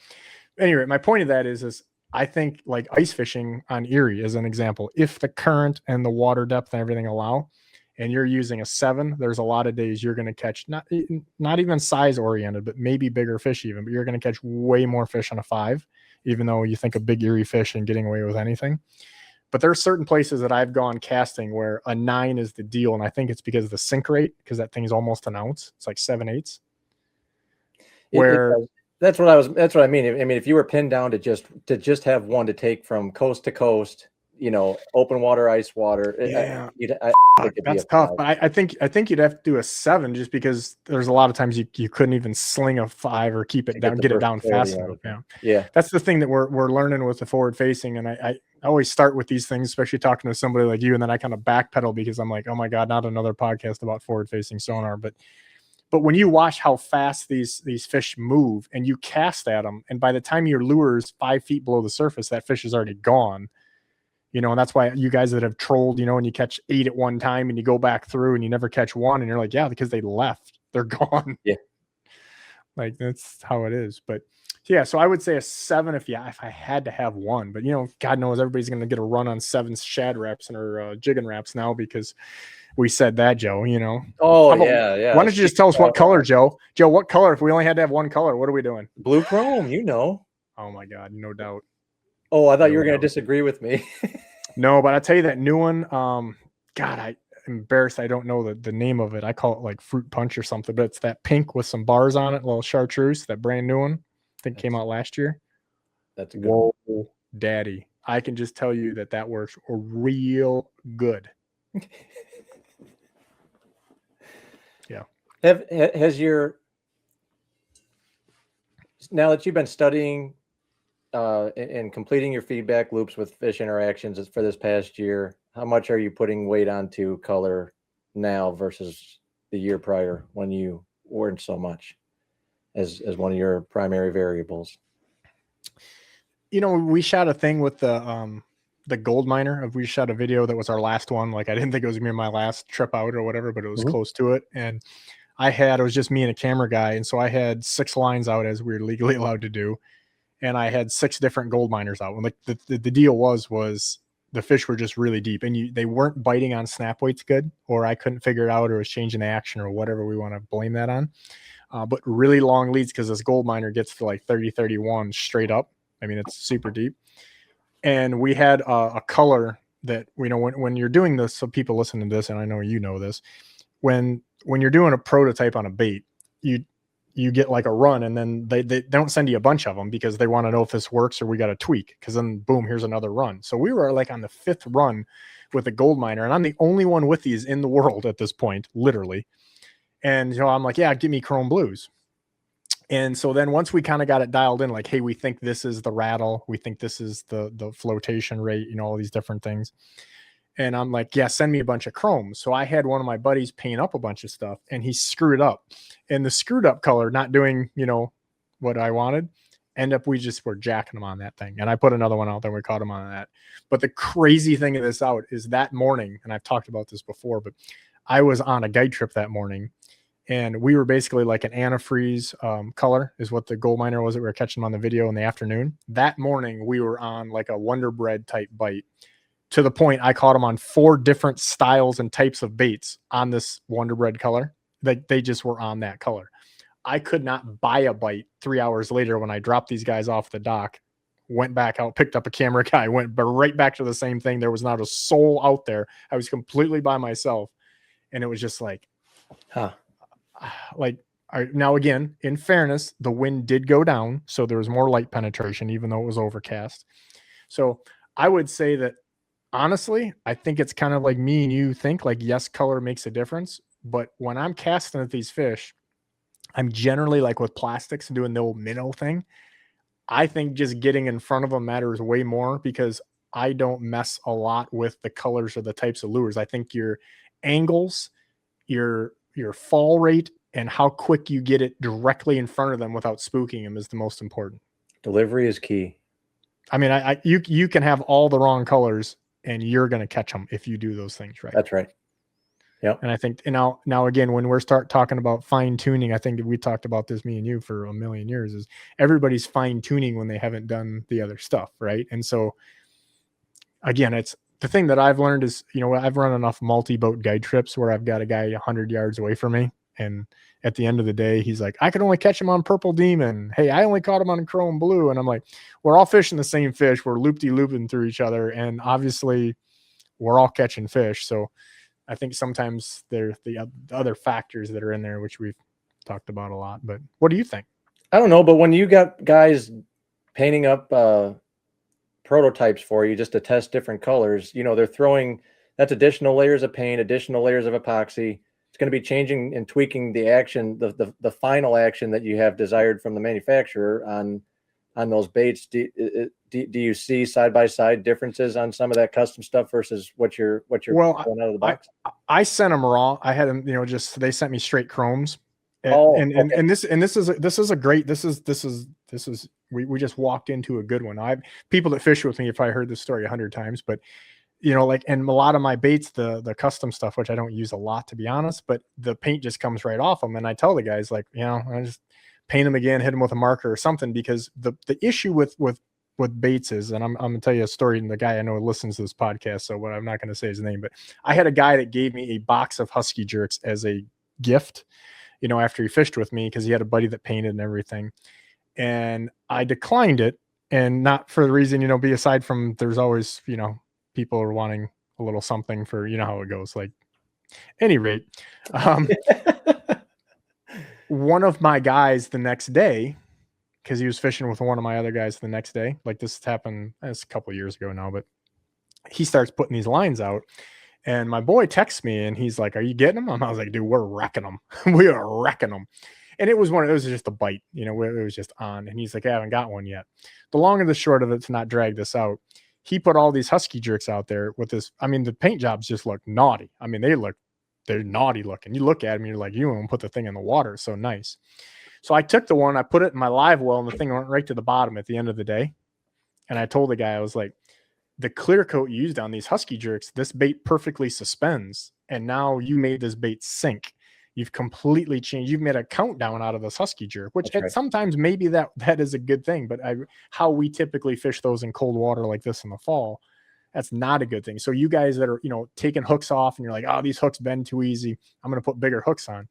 Anyway, my point of that is I think like ice fishing on Erie as an example, if the current and the water depth and everything allow, and you're using a 7, there's a lot of days you're going to catch not even size oriented, but maybe bigger fish even, but you're going to catch way more fish on a 5, even though you think a big Erie fish and getting away with anything. But there are certain places that I've gone casting where a 9 is the deal. And I think it's because of the sink rate, because that thing's almost an ounce. It's like 7/8. Where that's what I mean. I mean, if you were pinned down to just have one to take from coast to coast, you know, open water, ice water. Yeah, that's tough. But I think you'd have to do a 7 just because there's a lot of times you couldn't even sling a 5 or keep it down, get it down fast enough. Yeah. That's the thing that we're learning with the forward facing. And I always start with these things, especially talking to somebody like you, and then I kind of backpedal because I'm like, oh my God, not another podcast about forward facing sonar. But when you watch how fast these fish move and you cast at them, and by the time your lure is 5 feet below the surface, that fish is already gone. You know, and that's why you guys that have trolled, you know, and you catch 8 at one time and you go back through and you never catch one, and you're like, yeah, because they left, they're gone. Yeah, like that's how it is. But yeah, so I would say a 7 if I had to have one. But you know, God knows everybody's going to get a run on 7 shad wraps and or jigging wraps now because we said that, Joe, you know. Oh, yeah. Why don't you just tell us what color, Joe? Joe, what color? If we only had to have one color, what are we doing? Blue chrome, you know. Oh, my God, no doubt. Oh, I thought you were going to disagree with me. No, but I'll tell you that new one, God, I'm embarrassed. I don't know the name of it. I call it like fruit punch or something, but it's that pink with some bars on it, a little chartreuse, that brand new one. I think came out last year. That's a good one. Whoa, daddy. I can just tell you that works real good. Yeah. Has your, now that you've been studying and completing your feedback loops with fish interactions for this past year, how much are you putting weight onto color now versus the year prior when you weren't so much as one of your primary variables? You know, we shot a thing with the the gold miner. We shot a video that was our last one. Like, I didn't think it was gonna be my last trip out or whatever, but it was close to it. And it was just me and a camera guy. And so I had 6 lines out, as we were legally allowed to do. And I had 6 different gold miners out. And like the deal was the fish were just really deep, and they weren't biting on snap weights good, or I couldn't figure it out, or it was changing the action, or whatever we want to blame that on. But really long leads, because this gold miner gets to like 30, 31 straight up. I mean, it's super deep. And we had a color that, when you're doing this, so people listening to this, and I know you know this, when you're doing a prototype on a bait, you get like a run, and then they don't send you a bunch of them, because they want to know if this works or we got to tweak, because then boom, here's another run. So we were like on the 5th run with a gold miner, and I'm the only one with these in the world at this point, literally. And I'm like, yeah, give me chrome blues. And so then once we kind of got it dialed in, like, hey, we think this is the rattle, we think this is the flotation rate, all these different things. And I'm like, yeah, send me a bunch of chrome. So I had one of my buddies paint up a bunch of stuff, and he screwed up. And the screwed up color, not doing, what I wanted, we just were jacking them on that thing. And I put another one out there, we caught him on that. But the crazy thing of this out is that morning, and I've talked about this before, but I was on a guide trip that morning, and we were basically like an antifreeze color is what the gold miner was that we were catching on the video in the afternoon. That morning, we were on like a Wonder Bread type bite, to the point I caught them on 4 different styles and types of baits on this Wonder Bread color. They just were on that color. I could not buy a bite 3 hours later when I dropped these guys off the dock, went back out, picked up a camera guy, went right back to the same thing. There was not a soul out there. I was completely by myself. And it was just like, now again, in fairness, the wind did go down, so there was more light penetration, even though it was overcast. So I would say that, honestly, I think it's kind of like me and you think, like, yes, color makes a difference. But when I'm casting at these fish, I'm generally like with plastics and doing the old minnow thing. I think just getting in front of them matters way more, because I don't mess a lot with the colors or the types of lures. I think your angles, your fall rate, and how quick you get it directly in front of them without spooking them is the most important. Delivery is key. I mean, you can have all the wrong colors, and you're going to catch them if you do those things right. That's right. Yeah. And I think, now again, when we're start talking about fine tuning, I think we talked about this, me and you, for a million years, is everybody's fine tuning when they haven't done the other stuff. Right. And so again, it's the thing that I've learned is, I've run enough multi-boat guide trips where I've got a guy 100 yards away from me. And at the end of the day, he's like, I could only catch him on purple demon. Hey, I only caught him on chrome blue. And I'm like, we're all fishing the same fish. We're loop-de-looping through each other. And obviously we're all catching fish. So I think sometimes there's the other factors that are in there, which we've talked about a lot. But what do you think? I don't know. But when you got guys painting up prototypes for you just to test different colors, they're throwing, that's additional layers of paint, additional layers of epoxy. It's going to be changing and tweaking the action, the final action that you have desired from the manufacturer on those baits. Do you see side by side differences on some of that custom stuff versus what you're pulling out of the box? I sent them raw. I had them, they sent me straight chromes. And this is a great, we just walked into a good one. People that fish with me, if I heard this story 100 times, but and a lot of my baits, the custom stuff, which I don't use a lot, to be honest, but the paint just comes right off them. And I tell the guys, like, I just paint them again, hit them with a marker or something, because the issue with baits is, and I'm going to tell you a story, and the guy I know listens to this podcast, so I'm not going to say his name, but I had a guy that gave me a box of Husky jerks as a gift, after he fished with me, because he had a buddy that painted and everything. And I declined it, and not for the reason, be aside from there's always, people are wanting a little something for, how it goes. Like, any rate, one of my guys the next day, because he was fishing with one of my other guys the next day, like this happened, it's a couple of years ago now, but he starts putting these lines out, and my boy texts me, and he's like, are you getting them? I was like, dude, we're wrecking them. We are wrecking them. And it was just a bite, it was just on. And he's like, I haven't got one yet. The long and the short of it, to not drag this out, he put all these Husky jerks out there with this. I mean, the paint jobs just look naughty. I mean, they're naughty looking. You look at them, you're like, you won't put the thing in the water. It's so nice. So I took the one, I put it in my live well, and the thing went right to the bottom at the end of the day. And I told the guy, I was like, the clear coat used on these husky jerks, this bait perfectly suspends. And now you made this bait sink. You've completely changed. You've made a countdown out of this husky jerk, which sometimes maybe that is a good thing. But how we typically fish those in cold water like this in the fall, that's not a good thing. So you guys that are, taking hooks off and you're like, oh, these hooks bend too easy, I'm going to put bigger hooks on.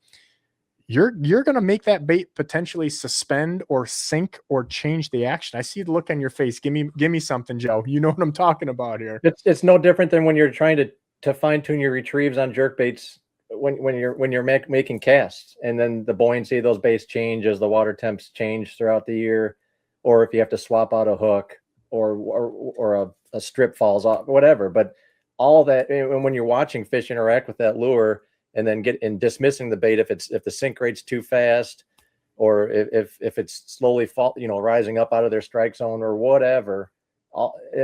You're going to make that bait potentially suspend or sink or change the action. I see the look on your face. Give me something, Joe. You know what I'm talking about here. It's no different than when you're trying to fine tune your retrieves on jerk baits when you're making casts, and then the buoyancy of those baits change as the water temps change throughout the year, or if you have to swap out a hook or a strip falls off, whatever. But all that, and when you're watching fish interact with that lure, and then dismissing the bait if the sink rate's too fast, or if it's slowly rising up out of their strike zone or whatever,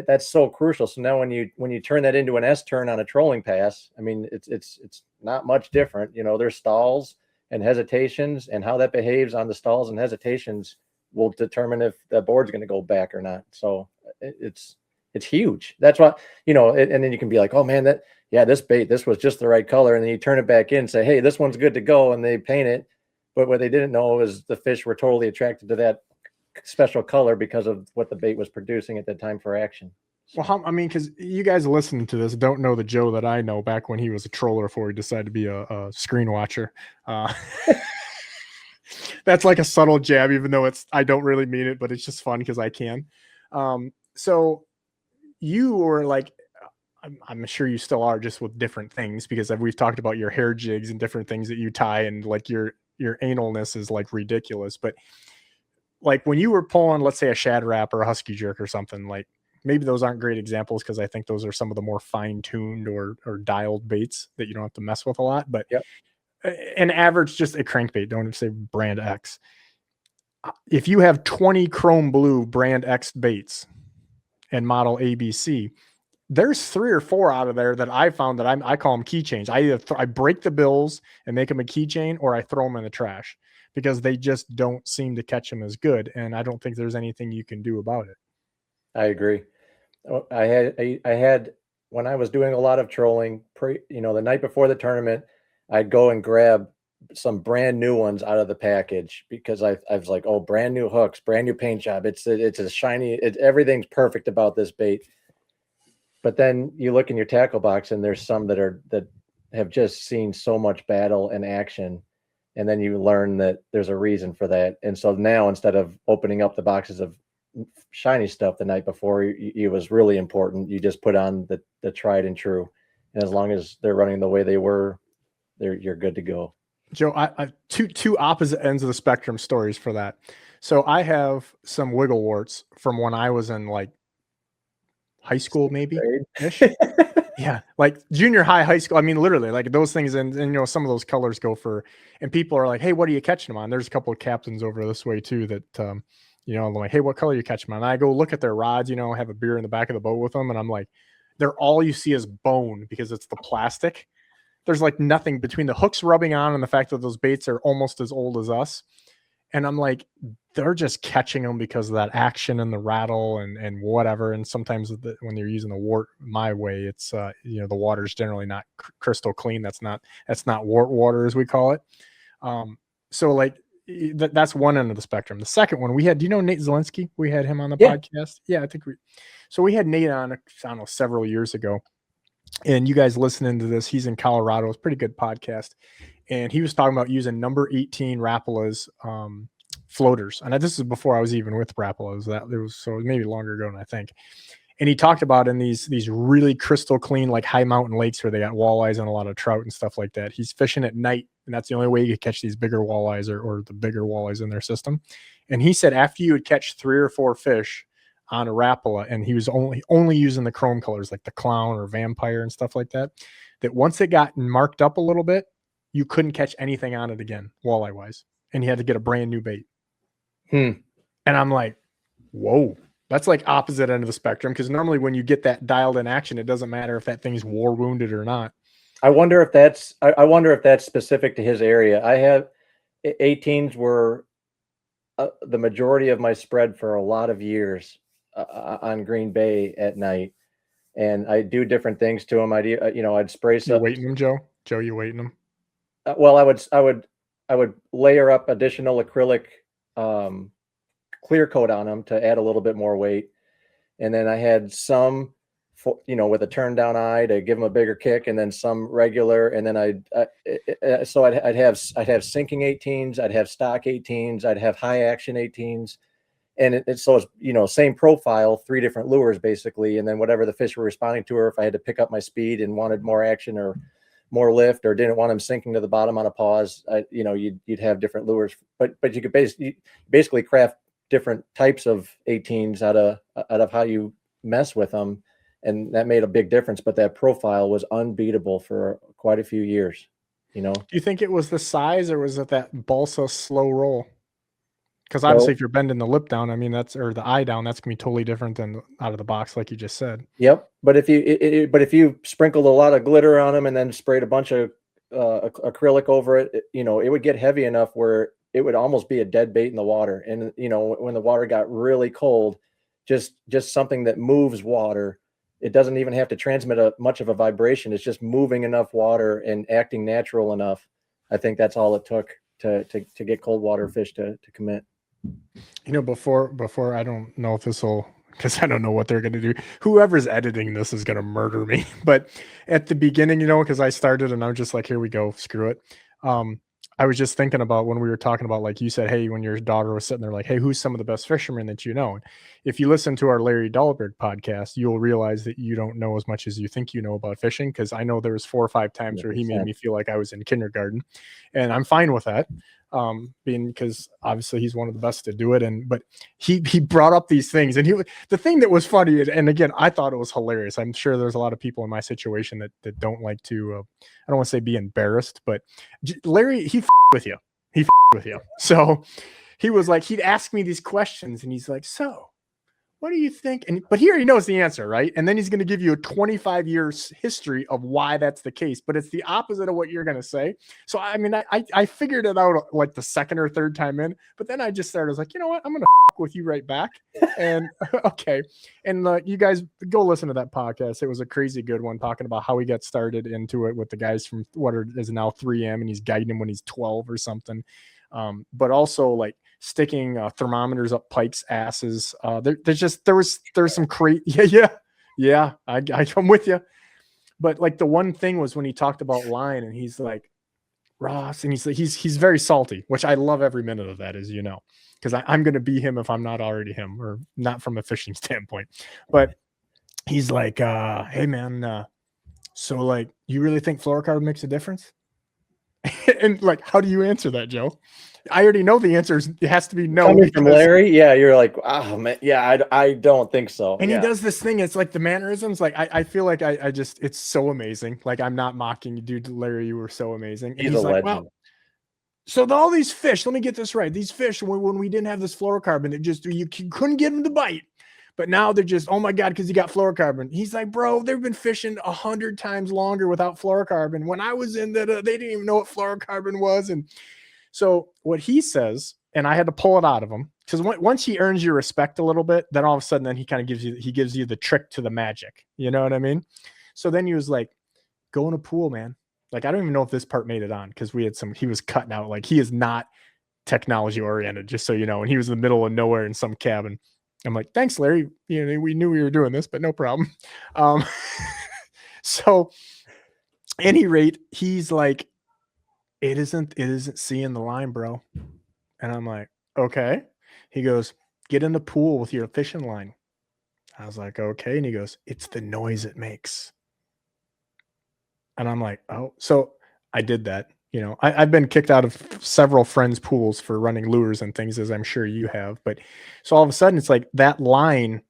that's so crucial. So now when you turn that into an S turn on a trolling pass, I mean, it's not much different. There's stalls and hesitations, and how that behaves on the stalls and hesitations will determine if the board's going to go back or not. So it's huge. That's why, and then you can be like, oh man, this was just the right color. And then you turn it back in and say, hey, this one's good to go. And they paint it. But what they didn't know is the fish were totally attracted to that special color because of what the bait was producing at that time for action. So. Well, because you guys listening to this don't know the Joe that I know back when he was a troller before he decided to be a screen watcher. That's like a subtle jab, even though I don't really mean it, but it's just fun because I can. So you were like, I'm sure you still are, just with different things, because we've talked about your hair jigs and different things that you tie, and like your analness is like ridiculous. But like when you were pulling, let's say, a shad wrap or a husky jerk or something, like maybe those aren't great examples because I think those are some of the more fine-tuned or dialed baits that you don't have to mess with a lot. But an average, just a crankbait, don't say brand X. If you have 20 chrome blue brand X baits and model ABC, there's 3 or 4 out of there that I found that I call them keychains. I break the bills and make them a keychain, or I throw them in the trash because they just don't seem to catch them as good. And I don't think there's anything you can do about it. I agree. I had when I was doing a lot of trolling, the night before the tournament, I'd go and grab some brand new ones out of the package because I was like, oh, brand new hooks, brand new paint job. It's a shiny, everything's perfect about this bait. But then you look in your tackle box and there's some that have just seen so much battle and action. And then you learn that there's a reason for that. And so now, instead of opening up the boxes of shiny stuff the night before, it was really important. You just put on the tried and true. And as long as they're running the way they were, you're good to go. Joe, I two opposite ends of the spectrum stories for that. So I have some wiggle warts from when I was in like high school, maybe ish. Yeah, like junior high school. I mean, literally, like those things, and some of those colors go for. And people are like, "Hey, what are you catching them on?" There's a couple of captains over this way too that, I'm like, "Hey, what color are you catching them on?" And I go look at their rods, have a beer in the back of the boat with them, and I'm like, they're all you see is bone because it's the plastic. There's like nothing between the hooks rubbing on and the fact that those baits are almost as old as us. And I'm like, they're just catching them because of that action and the rattle and whatever. And sometimes when they're using the wart my way, it's the water's generally not crystal clean. That's not wart water, as we call it. So like that's one end of the spectrum. The second one we had, do you know Nate Zielinski? We had him on the podcast. Yeah, I think we had Nate on, I don't know, several years ago. And you guys listening to this, he's in Colorado. It's a pretty good podcast. And he was talking about using number 18 Rapalas floaters. And this is before I was even with Rapalas. So maybe longer ago than I think. And he talked about in these really crystal clean, like high mountain lakes where they got walleyes and a lot of trout and stuff like that. He's fishing at night, and that's the only way you could catch these bigger walleyes or the bigger walleyes in their system. And he said after you would catch 3 or 4 fish on a Rapala, and he was only using the chrome colors like the clown or vampire and stuff like that, that once it got marked up a little bit, you couldn't catch anything on it again, walleye wise. And he had to get a brand new bait. And I'm like, whoa, that's like opposite end of the spectrum. Because normally when you get that dialed in action, it doesn't matter if that thing's war wounded or not. I wonder if that's specific to his area. I have 18s were the majority of my spread for a lot of years on Green Bay at night. and I do different things to them. I'd spray You some. weighting them, Joe? Joe, you weighting them? Well, I would layer up additional acrylic clear coat on them to add a little bit more weight, and then I had some, with a turn down eye to give them a bigger kick, and then some regular, and then I'd have sinking 18s, I'd have stock 18s, I'd have high action 18s, and it's same profile, 3 different lures basically, and then whatever the fish were responding to, or if I had to pick up my speed and wanted more action or more lift, or didn't want them sinking to the bottom on a pause, you'd have different lures, but you could basically craft different types of 18s out of how you mess with them, and that made a big difference. But that profile was unbeatable for quite a few years. Do you think it was the size, or was it that balsa slow roll? Because obviously, if you're bending the lip down, I mean, or the eye down, that's gonna be totally different than out of the box, like you just said. Yep. But if you sprinkled a lot of glitter on them and then sprayed a bunch of acrylic over it, it would get heavy enough where it would almost be a dead bait in the water. And when the water got really cold, just something that moves water, it doesn't even have to transmit much of a vibration. It's just moving enough water and acting natural enough. I think that's all it took to get cold water fish to commit. Before I don't know if this will, because I don't know what they're going to do. Whoever's editing this is going to murder me. But at the beginning, because I started and I'm just like, here we go, screw it. I was just thinking about when we were talking about, like you said, hey, when your daughter was sitting there like, hey, who's some of the best fishermen that you know? And if you listen to our Larry Dahlberg podcast, you'll realize that you don't know as much as you think you know about fishing, because I know there was 4 or 5 times where he made me feel like I was in kindergarten, and I'm fine with that, because obviously he's one of the best to do it. But he brought up these things, and the thing that was funny, and again, I thought it was hilarious. I'm sure there's a lot of people in my situation that don't like to, I don't want to say be embarrassed, but Larry, he with you. He with you. So he was like, he'd ask me these questions, and he's like, so what do you think? But here he knows the answer, right? And then he's going to give you a 25 years history of why that's the case, but it's the opposite of what you're going to say. So, I mean, I figured it out like the second or third time in, but then I just started, I was like, you know what? I'm going to with you right back. And okay. And you guys go listen to that podcast. It was a crazy good one, talking about how he got started into it with the guys from what is now 3M, and he's guiding him when he's 12 or something. But also like sticking thermometers up pikes' asses. There was some crazy. Yeah. I'm with you. But like the one thing was when he talked about line, and he's like, Ross, and he's very salty, which I love every minute of that, as you know, because I'm going to be him if I'm not already him, or not from a fishing standpoint. But he's like, hey man, so like, you really think fluorocarbon makes a difference? And like, how do you answer that, Joe? I already know the answer. It has to be no. Coming from Larry, yeah, you're like, oh man, yeah, I don't think so. And he does this thing. It's like the mannerisms. Like I feel like I just, it's so amazing. Like, I'm not mocking you, dude. Larry, you were so amazing. And he's a like, legend. well, so all these fish, let me get this right. These fish, when we didn't have this fluorocarbon, it just, you couldn't get them to bite. But now they're just, oh my God, because you got fluorocarbon. He's like, bro, they've been fishing 100 times longer without fluorocarbon. When I was in that, they didn't even know what fluorocarbon was. And so what he says, and I had to pull it out of him, because once he earns your respect a little bit, then all of a sudden, then he kind of gives you the trick to the magic. You know what I mean? So then he was like, go in a pool, man. Like, I don't even know if this part made it on, because he was cutting out. Like, he is not technology oriented, just so you know. And he was in the middle of nowhere in some cabin. I'm like, thanks, Larry. We knew we were doing this, but no problem. So at any rate, he's like, it isn't seeing the line, bro. And I'm like, okay. He goes, get in the pool with your fishing line. I was like, okay. And he goes, it's the noise it makes. And I'm like, oh. So I did that. I've been kicked out of several friends' pools for running lures and things, as I'm sure you have. But so all of a sudden, it's like that line,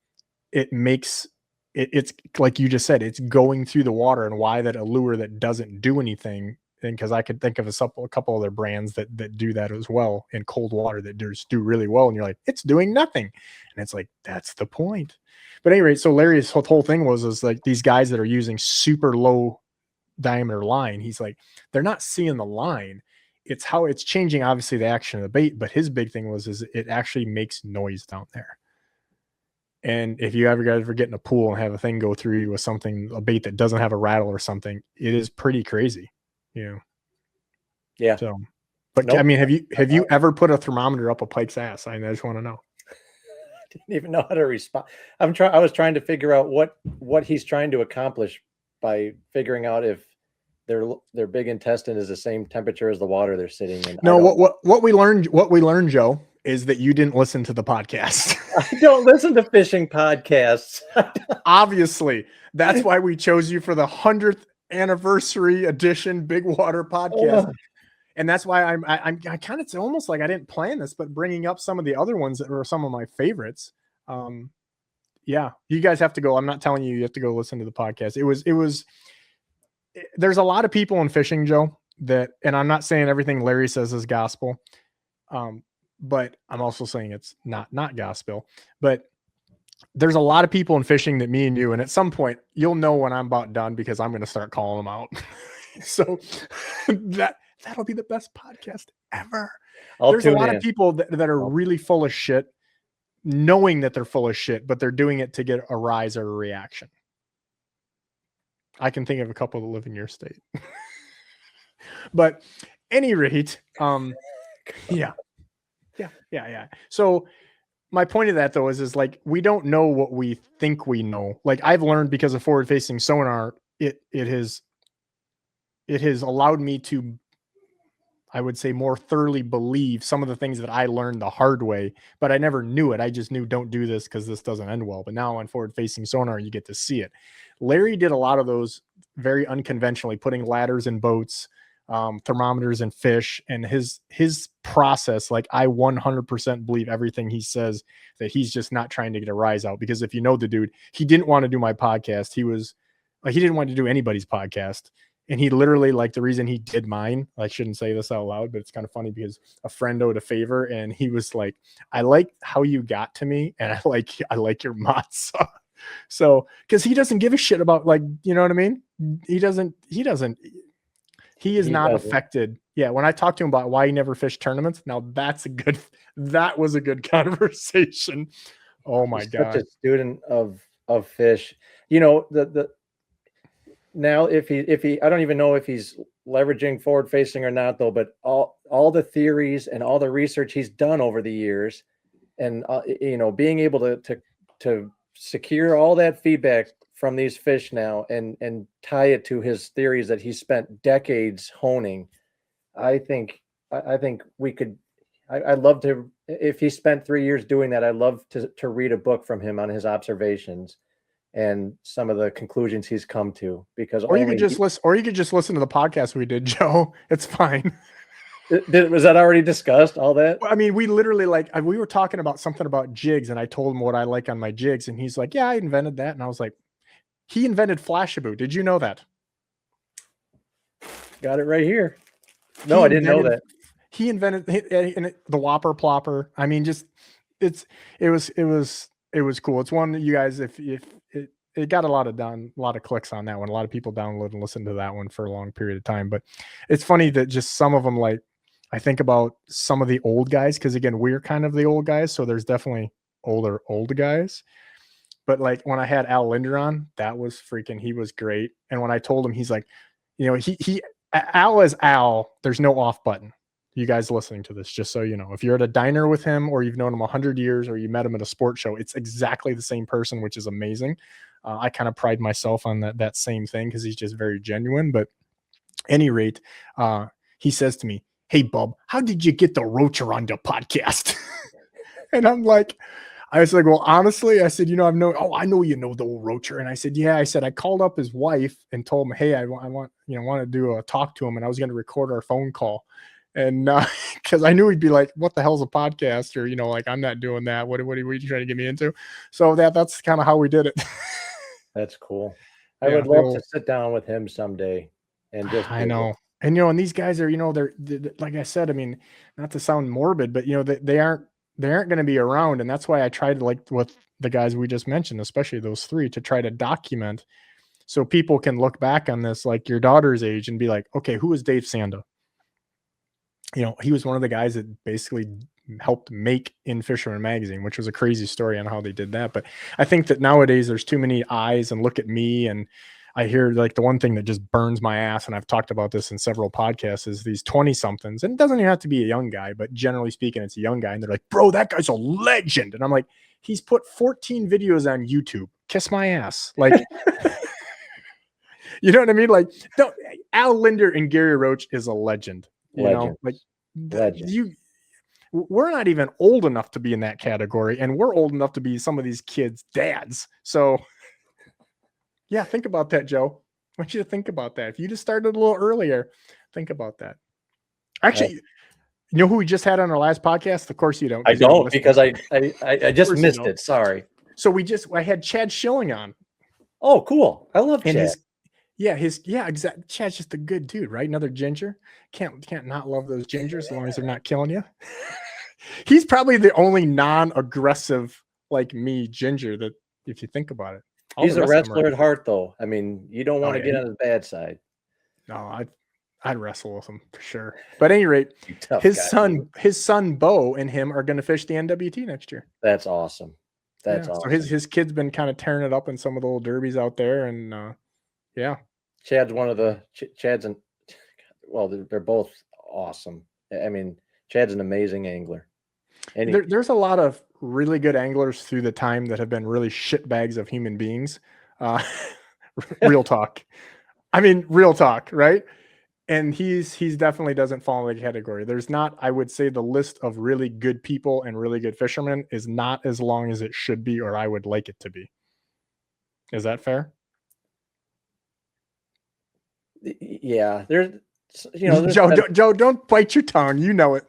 it makes it's like you just said, it's going through the water. And why that a lure that doesn't do anything, and because I could think of a couple other brands that do that as well in cold water that do really well. And you're like, it's doing nothing. And it's like, that's the point. But anyway, so Larry's whole thing was like these guys that are using super low diameter line, he's like, they're not seeing the line. It's how it's changing, obviously, the action of the bait. But his big thing is it actually makes noise down there. And if you ever get in a pool and have a thing go through you with something, a bait that doesn't have a rattle or something, it is pretty crazy, Yeah. So, but Nope. I mean, have you ever put a thermometer up a pike's ass? I just want to know. Didn't even know how to respond. I was trying to figure out what he's trying to accomplish by figuring out if their big intestine is the same temperature as the water they're sitting in. No, what we learned, Joe, is that you didn't listen to the podcast. I don't listen to fishing podcasts. Obviously, that's why we chose you for the 100th anniversary edition Bigwater podcast. And that's why I kind of, it's almost like I didn't plan this, but bringing up some of the other ones that were some of my favorites. Yeah, you guys have to go. I'm not telling you have to go listen to the podcast. There's a lot of people in fishing, Joe, and I'm not saying everything Larry says is gospel. But I'm also saying it's not gospel, but there's a lot of people in fishing that me and you, and at some point you'll know when I'm about done because I'm going to start calling them out. So that'll be the best podcast ever. There's a lot of people that are really full of shit, knowing that they're full of shit, but they're doing it to get a rise or a reaction. I can think of a couple that live in your state, but any rate, yeah. So my point of that though is like, we don't know what we think we know. Like I've learned because of forward facing sonar, it has allowed me to, I would say, more thoroughly believe some of the things that I learned the hard way, but I never knew it. I just knew don't do this because this doesn't end well. But now on forward facing sonar, you get to see it. Larry did a lot of those very unconventionally, putting ladders in boats, thermometers and fish, and his process. Like I 100% believe everything he says, that he's just not trying to get a rise out, because if you know the dude, he didn't want to do my podcast. He didn't want to do anybody's podcast. And he literally, like, the reason he did mine, I shouldn't say this out loud, but it's kind of funny because a friend owed a favor and he was like, I like how you got to me. And I like your matzo. So, cause he doesn't give a shit about, like, you know what I mean? He is not affected. Yeah. When I talked to him about why he never fished tournaments, now that was a good conversation. Oh my God. Such a student of fish, now if he, I don't even know if he's leveraging forward facing or not though, but all the theories and all the research he's done over the years, and being able to secure all that feedback from these fish now and tie it to his theories that he spent decades honing. I think we could, I'd love to, if he spent 3 years doing that, I'd love to read a book from him on his observations and some of the conclusions he's come to, because you could just listen to the podcast we did, Joe. It's fine. Was that already discussed, all that? I mean, we literally, we were talking about something about jigs, and I told him what I like on my jigs, and he's like, yeah, I invented that. And I was like, he invented Flashaboo. Did you know that? Got it right here. No, I didn't know that. He invented the Whopper Plopper. I mean, just it was cool. It's one that you guys, if it got a lot of clicks on that one. A lot of people download and listen to that one for a long period of time. But it's funny that just some of them, like, I think about some of the old guys, because again, we're kind of the old guys, so there's definitely old guys. But like when I had Al Linder on, that was he was great. And when I told him, he's like, Al is Al, there's no off button. You guys listening to this, just so you know, if you're at a diner with him or you've known him 100 years or you met him at a sports show, it's exactly the same person, which is amazing. I kind of pride myself on that same thing because he's just very genuine. But any rate, he says to me, hey, Bub, how did you get the Roacher on the podcast? And I was like, well, honestly, I said, I know you know the old Roacher. And I said, yeah, I called up his wife and told him, hey, I want to do a talk to him, and I was going to record our phone call. And because I knew he'd be like, what the hell's a podcast? Or, like, I'm not doing that. What are you trying to get me into? So that's kind of how we did it. That's cool. I would love to sit down with him someday and just. I know. And, and these guys are, they're like I said, I mean, not to sound morbid, but, they aren't going to be around. And that's why I tried, like, with the guys we just mentioned, especially those three, to try to document so people can look back on this, like your daughter's age, and be like, okay, who is Dave Sanda? He was one of the guys that basically helped make in Fisherman magazine, which was a crazy story on how they did that. But I think that nowadays there's too many eyes and look at me. And I hear like the one thing that just burns my ass, and I've talked about this in several podcasts, is these 20 somethings. And it doesn't even have to be a young guy, but generally speaking, it's a young guy. And they're like, bro, that guy's a legend. And I'm like, he's put 14 videos on YouTube. Kiss my ass. Like, you know what I mean? Like, Al Linder and Gary Roach is a legend. You know, like we're not even old enough to be in that category, and we're old enough to be some of these kids' dads. So, yeah, think about that, Joe. I want you to think about that. If you just started a little earlier, think about that. Actually, you know who we just had on our last podcast? Of course you don't. I don't, because I just missed it. Sorry. So I had Chad Schilling on. Oh, cool. I love Chad. Exactly. Chad's just a good dude, right? Another ginger. Can't not love those gingers as long as they're not killing you. He's probably the only non-aggressive like me ginger that, if you think about it. He's a wrestler at heart, though. I mean, you don't want to get on his bad side. No, I'd wrestle with him for sure. But at any rate, his son Bo and him are going to fish the NWT next year. That's awesome. That's awesome. So his kid's been kind of tearing it up in some of the old derbies out there, and Chad's one of the and they're both awesome. I mean, Chad's an amazing angler. And there's a lot of really good anglers through the time that have been really shit bags of human beings. Real talk. I mean, real talk, right? And he's definitely doesn't fall in the category. There's not, I would say, the list of really good people and really good fishermen is not as long as it should be, or I would like it to be. Is that fair? Yeah, there's Joe, don't bite your tongue. You know it.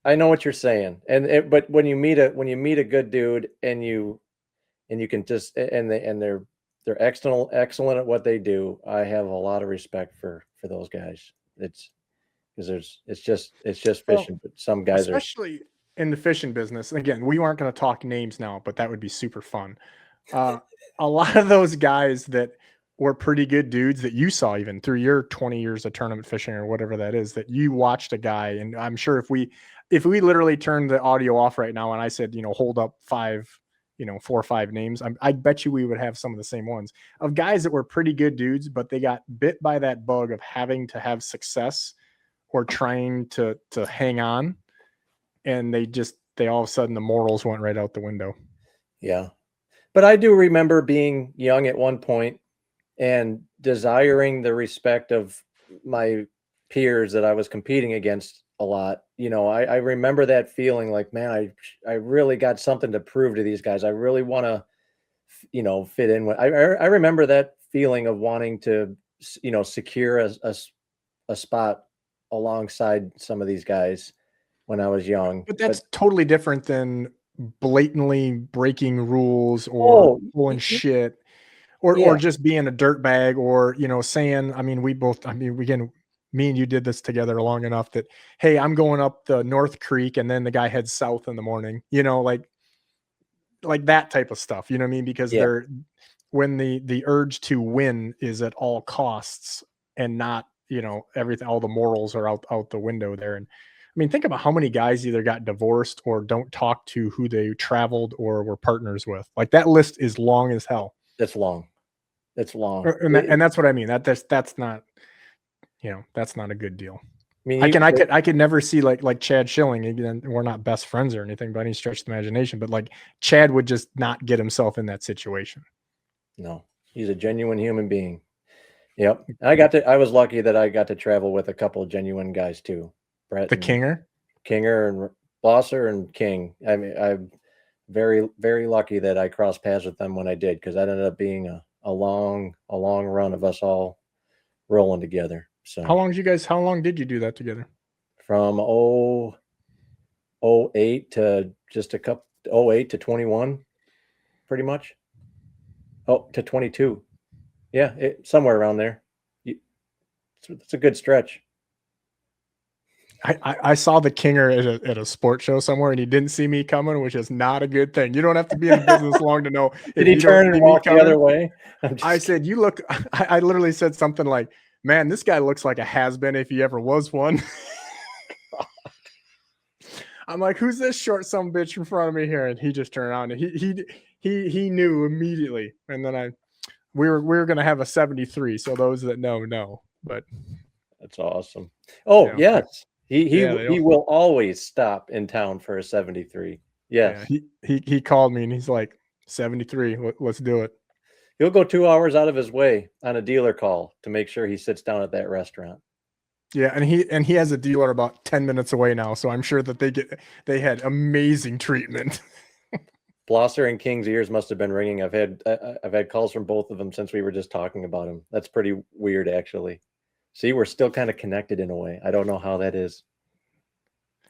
I know what you're saying, but when you meet a good dude and you can just and they're excellent at what they do, I have a lot of respect for those guys. It's because it's just fishing, but some guys especially in the fishing business. And again, we aren't going to talk names now, but that would be super fun. A lot of those guys that were pretty good dudes that you saw even through your 20 years of tournament fishing or whatever that is, that you watched a guy. And I'm sure if we literally turned the audio off right now and I said, hold up 4 or 5 names, I bet you we would have some of the same ones of guys that were pretty good dudes, but they got bit by that bug of having to have success or trying to hang on. And they all of a sudden the morals went right out the window. Yeah. But I do remember being young at one point and desiring the respect of my peers that I was competing against a lot. I remember that feeling like, man, I really got something to prove to these guys. I really want to, fit in with. I remember that feeling of wanting to, secure a spot alongside some of these guys when I was young. But that's totally different than blatantly breaking rules or pulling shit. Or just being a dirtbag, or saying, me and you did this together long enough that, hey, I'm going up the North Creek, and then the guy heads south in the morning, like that type of stuff. You know what I mean? Because when the urge to win is at all costs and not, everything, all the morals are out the window there. And I mean, think about how many guys either got divorced or don't talk to who they traveled or were partners with. Like that list is long as hell. It's long. And that's what I mean. That's not, that's not a good deal. I could never see like Chad Schilling. Again, we're not best friends or anything by any stretch of the imagination, but like Chad would just not get himself in that situation. No, he's a genuine human being. Yep. I was lucky that I got to travel with a couple of genuine guys too. Brett, Kinger and Blosser and King. I mean, I'm very, very lucky that I crossed paths with them when I did, because that ended up being a long run of us all rolling together. So how long did you do that together? From 08 to just 08 to 21, pretty much. To 22. Yeah, somewhere around there. It's a good stretch. I saw the Kinger at a sports show somewhere, and he didn't see me coming, which is not a good thing. You don't have to be in business long to know. Did he turn and walk the other way? I said, you look, I literally said something like, man, this guy looks like a has-been if he ever was one. I'm like, who's this short some bitch in front of me here? And he just turned around and he knew immediately. And then we were gonna have a 73. So those that know, but That's awesome. Oh, yeah. yes. He will always stop in town for a 73. Yes. Yeah, he called me and he's like, 73, let's do it. He'll go 2 hours out of his way on a dealer call to make sure he sits down at that restaurant. Yeah, and he has a dealer about 10 minutes away now, so I'm sure that they had amazing treatment. Blosser and King's ears must have been ringing. I've had calls from both of them since we were just talking about him. That's pretty weird, actually. See, we're still kind of connected in a way. I don't know how that is.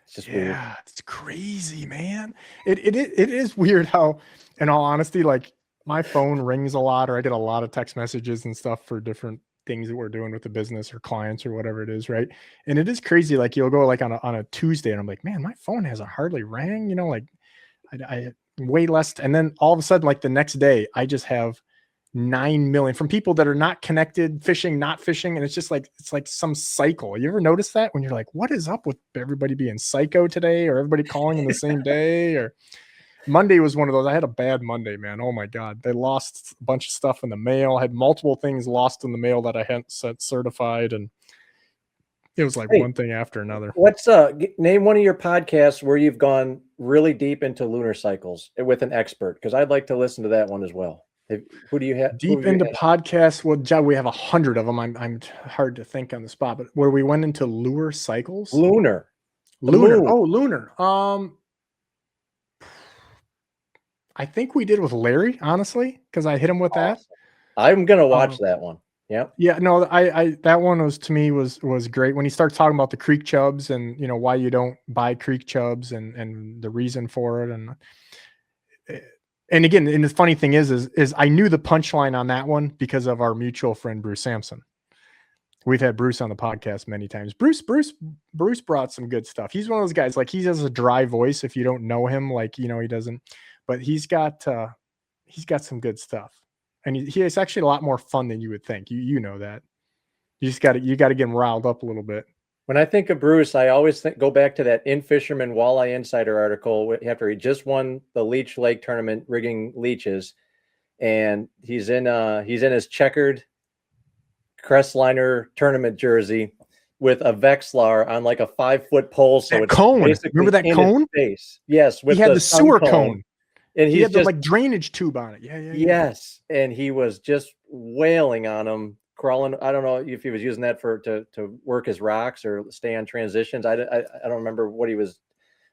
It's just weird. Yeah, it's crazy, man. It is weird how, in all honesty, like my phone rings a lot, or I get a lot of text messages and stuff for different things that we're doing with the business or clients or whatever it is, right? And it is crazy. Like you'll go like on a Tuesday, and I'm like, man, my phone hasn't hardly rang. You know, like I way less. And then all of a sudden, like the next day, I just have 9 million from people that are not connected, fishing, not fishing. And it's like some cycle. You ever notice that when you're like, what is up with everybody being psycho today, or everybody calling in the same day? Or Monday was one of those. I had a bad Monday, man. Oh my God. They lost a bunch of stuff in the mail. I had multiple things lost in the mail that I hadn't set certified. And it was like one thing after another. What's name one of your podcasts where you've gone really deep into lunar cycles with an expert? Because I'd like to listen to that one as well. Who do you have? Deep into podcasts? Well, John, we have 100 of them. I'm hard to think on the spot, but where we went into lure cycles, lunar. Oh, lunar. I think we did with Larry, honestly, because I hit him with that. I'm gonna watch that one. Yep. Yeah, no, I that one was, to me, was great when he starts talking about the creek chubs and why you don't buy creek chubs and the reason for it. And again, and the funny thing is I knew the punchline on that one because of our mutual friend Bruce Sampson. We've had Bruce on the podcast many times. Bruce brought some good stuff. He's one of those guys, like, he has a dry voice if you don't know him, like, he doesn't, but he's got some good stuff. And he is actually a lot more fun than you would think. You know that. You got to get him riled up a little bit. When I think of Bruce, I always go back to that Fisherman Walleye Insider article after he just won the Leech Lake tournament rigging leeches, and he's in his checkered Crestliner tournament jersey with a Vexilar on like a 5-foot pole. So it's cone. Remember that cone? Yes, he had the sewer cone. And he had the like drainage tube on it. Yeah. Yes, and he was just wailing on him, crawling. I don't know if he was using that to work his rocks or stay on transitions. I don't remember what he was,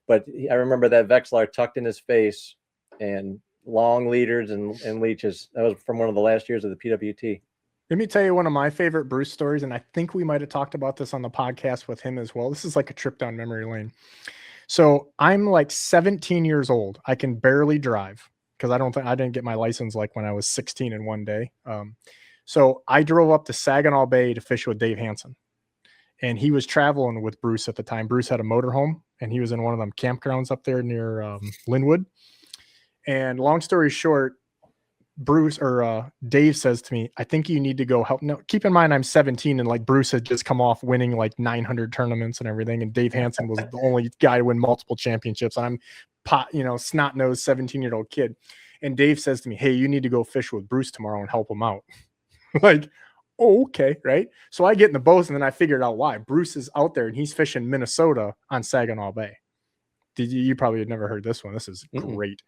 but I remember that Vexilar tucked in his face and long leaders and leeches. That was from one of the last years of the PWT. Let me tell you one of my favorite Bruce stories, and I think we might have talked about this on the podcast with him as well. This is like a trip down memory lane. So I'm like 17 years old. I can barely drive because I didn't get my license like when I was 16 in one day. So I drove up to Saginaw Bay to fish with Dave Hansen, and he was traveling with Bruce at the time. Bruce had a motorhome, and he was in one of them campgrounds up there near Linwood. And long story short, Bruce or Dave says to me, I think you need to go help. No, keep in mind, I'm 17 and like Bruce had just come off winning like 900 tournaments and everything. And Dave Hansen was the only guy to win multiple championships. And I'm snot-nosed 17-year-old kid. And Dave says to me, hey, you need to go fish with Bruce tomorrow and help him out. Like, oh, okay. Right. So I get in the boat, and then I figured out why. Bruce is out there and he's fishing Minnesota on Saginaw Bay. You probably had never heard this one. This is great.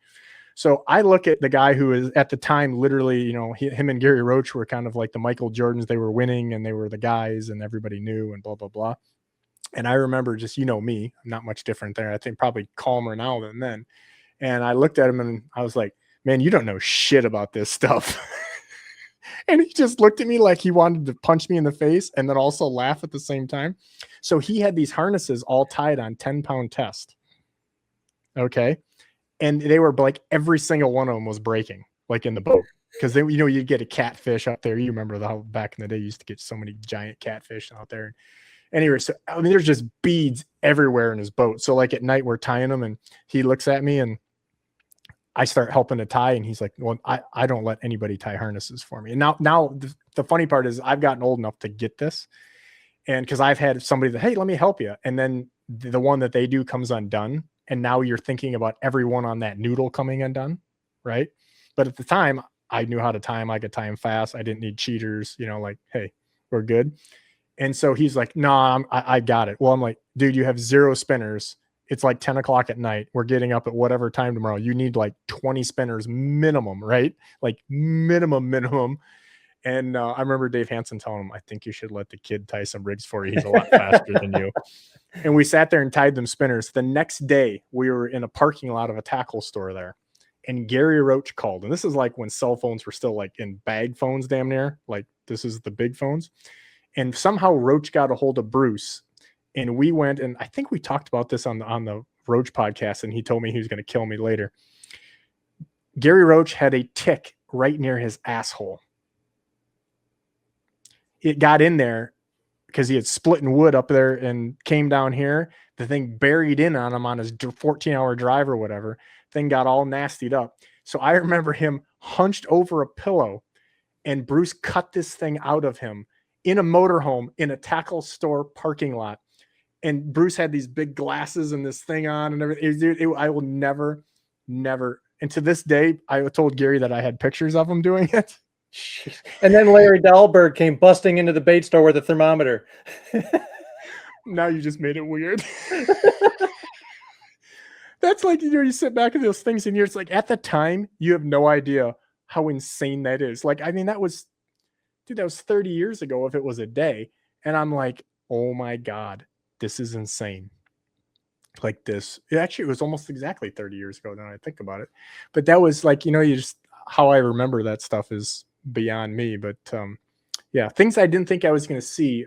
So I look at the guy who is at the time, literally, him and Gary Roach were kind of like the Michael Jordans. They were winning and they were the guys and everybody knew and blah, blah, blah. And I remember just, me, I'm not much different there. I think probably calmer now than then. And I looked at him and I was like, man, you don't know shit about this stuff. And he just looked at me like he wanted to punch me in the face and then also laugh at the same time. So he had these harnesses all tied on 10-pound test. Okay. And they were like, every single one of them was breaking, like in the boat. Because then, you'd get a catfish up there. You remember how back in the day you used to get so many giant catfish out there. Anyway, so I mean, there's just beads everywhere in his boat. So like at night we're tying them, and he looks at me and I start helping to tie, and he's like, well, I don't let anybody tie harnesses for me. And now the funny part is I've gotten old enough to get this. And because I've had somebody that, hey, let me help you. And then the one that they do comes undone. and now you're thinking about everyone on that noodle coming undone, right? But at the time, I knew how to time. I could time fast. I didn't need cheaters, like, hey, we're good. And so he's like, no, I got it. Well, I'm like, dude, you have 0 spinners. It's like 10 o'clock at night. We're getting up at whatever time tomorrow. You need like 20 spinners minimum, right? Like minimum. And I remember Dave Hansen telling him, I think you should let the kid tie some rigs for you. He's a lot faster than you. And we sat there and tied them spinners. The next day, we were in a parking lot of a tackle store there. And Gary Roach called. And this is like when cell phones were still like in bag phones damn near. Like this is the big phones. And somehow Roach got a hold of Bruce. And we went, and I think we talked about this on the Roach podcast, and he told me he was going to kill me later. Gary Roach had a tick right near his asshole. It got in there because he had split in wood up there and came down here. The thing buried in on him on his 14-hour drive or whatever. Thing got all nastied up. So I remember him hunched over a pillow, and Bruce cut this thing out of him in a motorhome in a tackle store parking lot. And Bruce had these big glasses and this thing on and everything. I will never. And to this day, I told Gary that I had pictures of him doing it. Jeez. And then Larry Dahlberg came busting into the bait store with a thermometer. Now you just made it weird. That's like, you sit back at those things and it's like, at the time, you have no idea how insane that is. Like, I mean, that was 30 years ago if it was a day. And I'm like, oh my God, this is insane. Like this. Actually, it was almost exactly 30 years ago now I think about it. But that was like, you just, how I remember that stuff is beyond me. But yeah, things I didn't think I was going to see.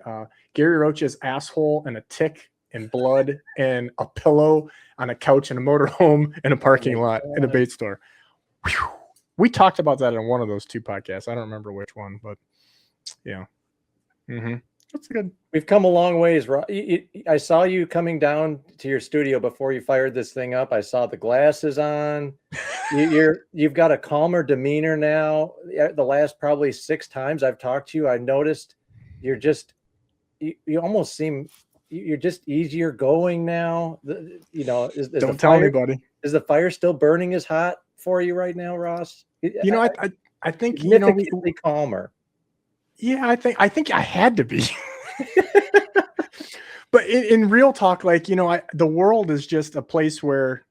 Gary Roach's asshole and a tick and blood and a pillow on a couch in a motorhome in a parking lot in a bait store. Whew. We talked about that in one of those 2 podcasts. I don't remember which one, but yeah. That's good. We've come a long ways. I saw you coming down to your studio before you fired this thing up. I saw the glasses on. You've got a calmer demeanor now. The last probably 6 times I've talked to you, I noticed you almost seem you're just easier going now. Don't tell anybody. Is the fire still burning as hot for you right now, Ross? I think significantly calmer. Yeah, I think I had to be. But in real talk, like, the world is just a place where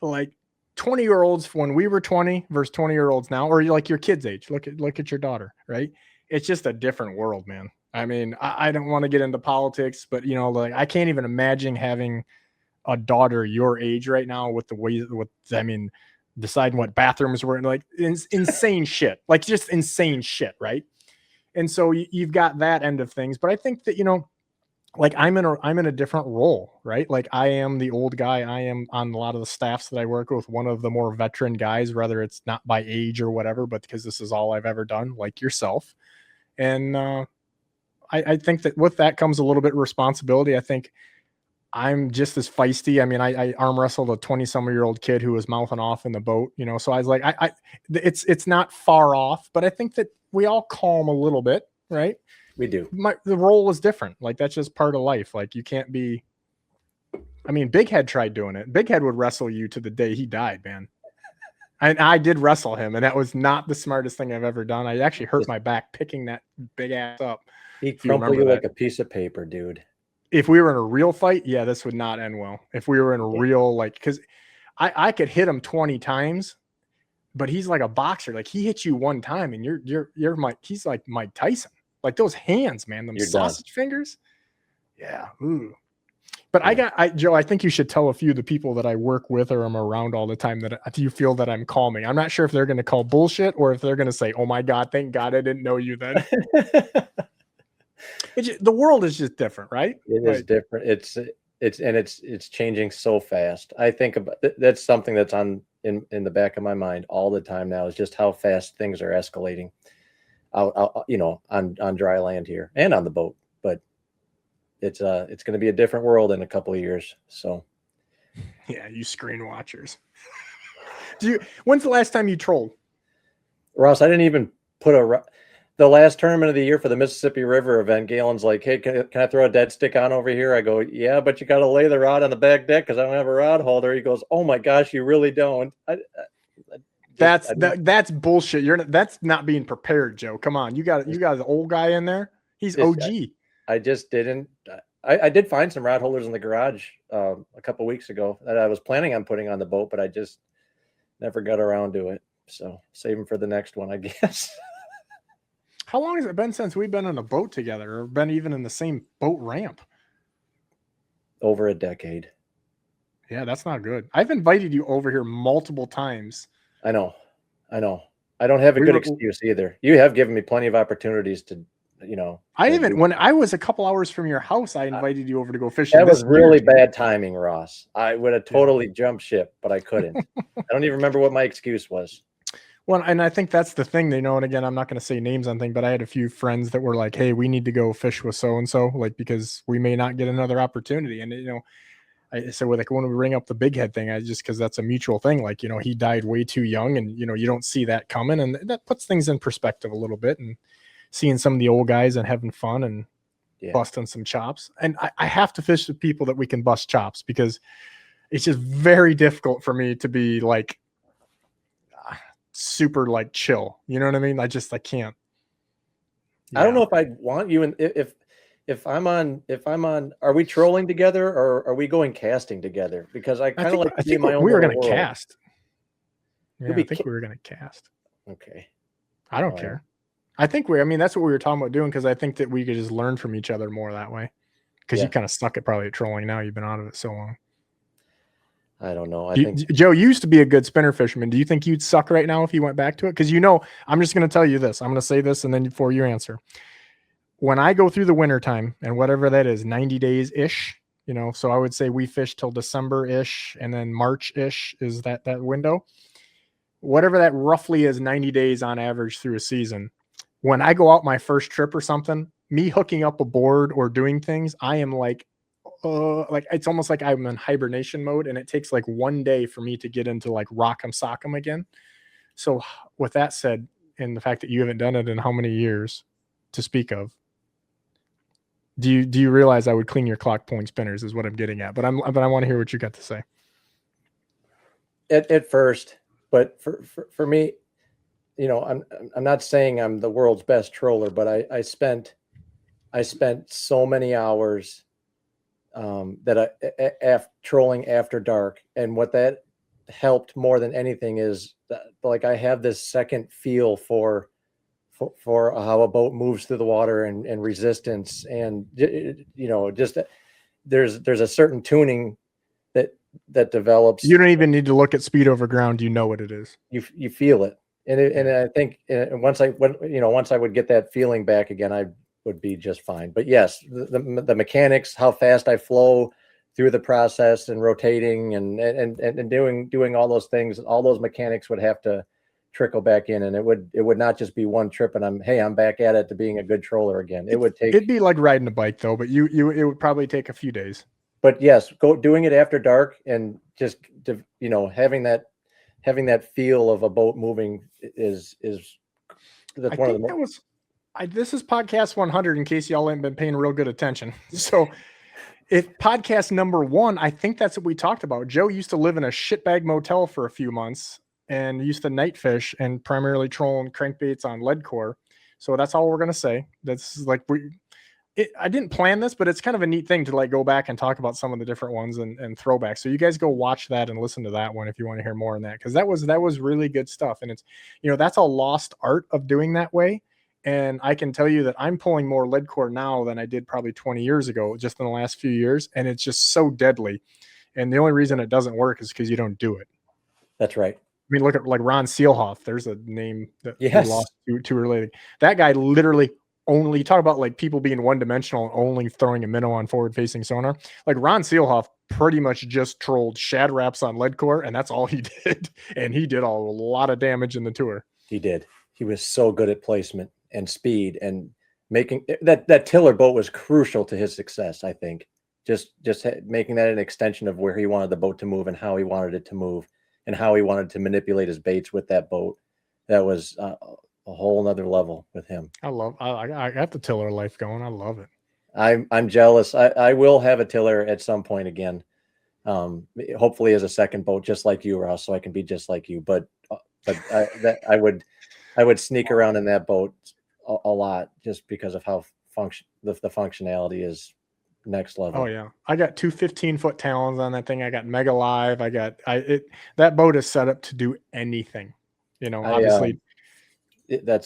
like 20-year-olds when we were 20 versus 20-year-olds now, or like your kid's age. Look at your daughter, right? It's just a different world, man. I mean, I don't want to get into politics, but like I can't even imagine having a daughter your age right now with the way deciding what bathrooms were in, like insane shit, like just insane shit, right? And so you've got that end of things, but I think that like I'm in a different role, right? Like I am the old guy. I am on a lot of the staffs that I work with, one of the more veteran guys, whether it's not by age or whatever, but because this is all I've ever done, like yourself. And I think that with that comes a little bit of responsibility. I think I'm just as feisty. I mean, I arm wrestled a 20-some-year-old kid who was mouthing off in the boat, so I was like, it's not far off, but I think that we all calm a little bit, right? We do. The role is different. Like that's just part of life. Like you can't be, I mean, Big Head tried doing it. Big Head would wrestle you to the day he died, man. And I did wrestle him, and that was not the smartest thing I've ever done. I actually hurt my back picking that big ass up. He'd crumple you like a piece of paper, dude. If we were in a real fight, yeah, this would not end well. If we were in a real, like, because I could hit him 20 times, but he's like a boxer. Like he hits you one time, and he's like Mike Tyson. Like those hands, man, them sausage fingers. Yeah. Ooh. But yeah. Joe, I think you should tell a few of the people that I work with or I'm around all the time that do you feel that I'm calming? I'm not sure if they're going to call bullshit or if they're going to say, oh my God, thank God I didn't know you then. The world is just different, right? It is different. It's changing so fast. I think about that's something that's in the back of my mind all the time now is just how fast things are escalating out on dry land here and on the boat. But it's going to be a different world in a couple of years. So yeah, you screen watchers. When's the last time you trolled? Ross, I didn't even put the last tournament of the year for the Mississippi River event, Galen's like, "Hey, can I throw a dead stick on over here?" I go, "Yeah, but you got to lay the rod on the back deck because I don't have a rod holder." He goes, "Oh my gosh, you really don't." That's bullshit. That's not being prepared, Joe. Come on, you got the old guy in there. He's OG. I just didn't. I did find some rod holders in the garage a couple weeks ago that I was planning on putting on the boat, but I just never got around to it. So save them for the next one, I guess. How long has it been since we've been on a boat together, or been even in the same boat ramp? Over a decade. Yeah, that's not good. I've invited you over here multiple times. I know. I don't have a good excuse either. You have given me plenty of opportunities to, when I was a couple hours from your house, I invited you over to go fishing. That was really bad timing, Ross. I would have totally jumped ship, but I couldn't. I don't even remember what my excuse was. Well, and I think that's the thing, and again, I'm not going to say names on things, but I had a few friends that were like, "Hey, we need to go fish with so-and-so, like, because we may not get another opportunity." And, I said, well, like when we bring up the big head thing, because that's a mutual thing. Like, he died way too young, and, you don't see that coming, and that puts things in perspective a little bit, and seeing some of the old guys and having fun and busting some chops. And I have to fish with people that we can bust chops, because it's just very difficult for me to be like, super like chill, you know what I mean? I can't. I don't know if I want you, and if I'm on, are we trolling together or are we going casting together? Because I kind of like to be in my own we were going world. to cast. Yeah, I think we were going to cast. Okay. I don't care. I think that's what we were talking about doing, because I think that we could just learn from each other more that way. Because you kind of suck at probably at trolling now. You've been out of it so long. I don't know. I think Joe used to be a good spinner fisherman. Do you think you'd suck right now if you went back to it? Because I'm just going to tell you this. I'm going to say this, and then before you answer, when I go through the winter time, and whatever that is, 90 days ish, so I would say we fish till December ish, and then March ish is that window. Whatever that roughly is, 90 days on average through a season. When I go out my first trip or something, me hooking up a board or doing things, I am like it's almost like I'm in hibernation mode, and it takes like 1 day for me to get into like rock'em sock'em again. So with that said, and the fact that you haven't done it in how many years to speak of, do you realize I would clean your clock pulling spinners is what I'm getting at? But I want to hear what you got to say. At first, but for me, I'm not saying I'm the world's best troller, but I spent so many hours trolling after dark, and what that helped more than anything is that, like, I have this second feel for how a boat moves through the water and resistance, and just there's a certain tuning that develops. You don't even need to look at speed over ground. You know what it is. You feel it, and I think once I would get that feeling back again, I would be just fine. But yes, the mechanics, how fast I flow through the process and rotating and doing all those things, all those mechanics would have to trickle back in, and it would not just be one trip and I'm back at it to being a good troller again. It'd be like riding a bike though, but it would probably take a few days. But yes, doing it after dark and just having that feel of a boat moving is that's one of the this is podcast 100 in case y'all ain't been paying real good attention. So if podcast number 1, I think that's what we talked about. Joe used to live in a shitbag motel for a few months and used to night fish and primarily trolling crankbaits on lead core. So that's all we're going to say. That's like, I didn't plan this, but it's kind of a neat thing to like go back and talk about some of the different ones and throwbacks. So you guys go watch that and listen to that one if you want to hear more on that. Cause that was really good stuff. And it's, that's a lost art of doing that way. And I can tell you that I'm pulling more lead core now than I did probably 20 years ago, just in the last few years. And it's just so deadly. And the only reason it doesn't work is because you don't do it. That's right. I mean, look at like Ron Seelhoff. There's a name that he lost too related. That guy literally only talk about like people being one dimensional and only throwing a minnow on forward facing sonar. Like Ron Seelhoff pretty much just trolled shad wraps on lead core, and that's all he did. And he did a lot of damage in the tour. He did. He was so good at placement and speed, and making that tiller boat was crucial to his success. I think just making that an extension of where he wanted the boat to move and how he wanted it to move and how he wanted to manipulate his baits with that boat. That was a whole nother level with him. I got the tiller life going. I love it. I'm jealous. I will have a tiller at some point again. Hopefully as a second boat, just like you, Ross, so I can be just like you. But I would sneak around in that boat a lot just because of how the functionality is next level. Oh yeah, I got two 15-foot talons on that thing. I got Mega Live. That boat is set up to do anything. You know, obviously. And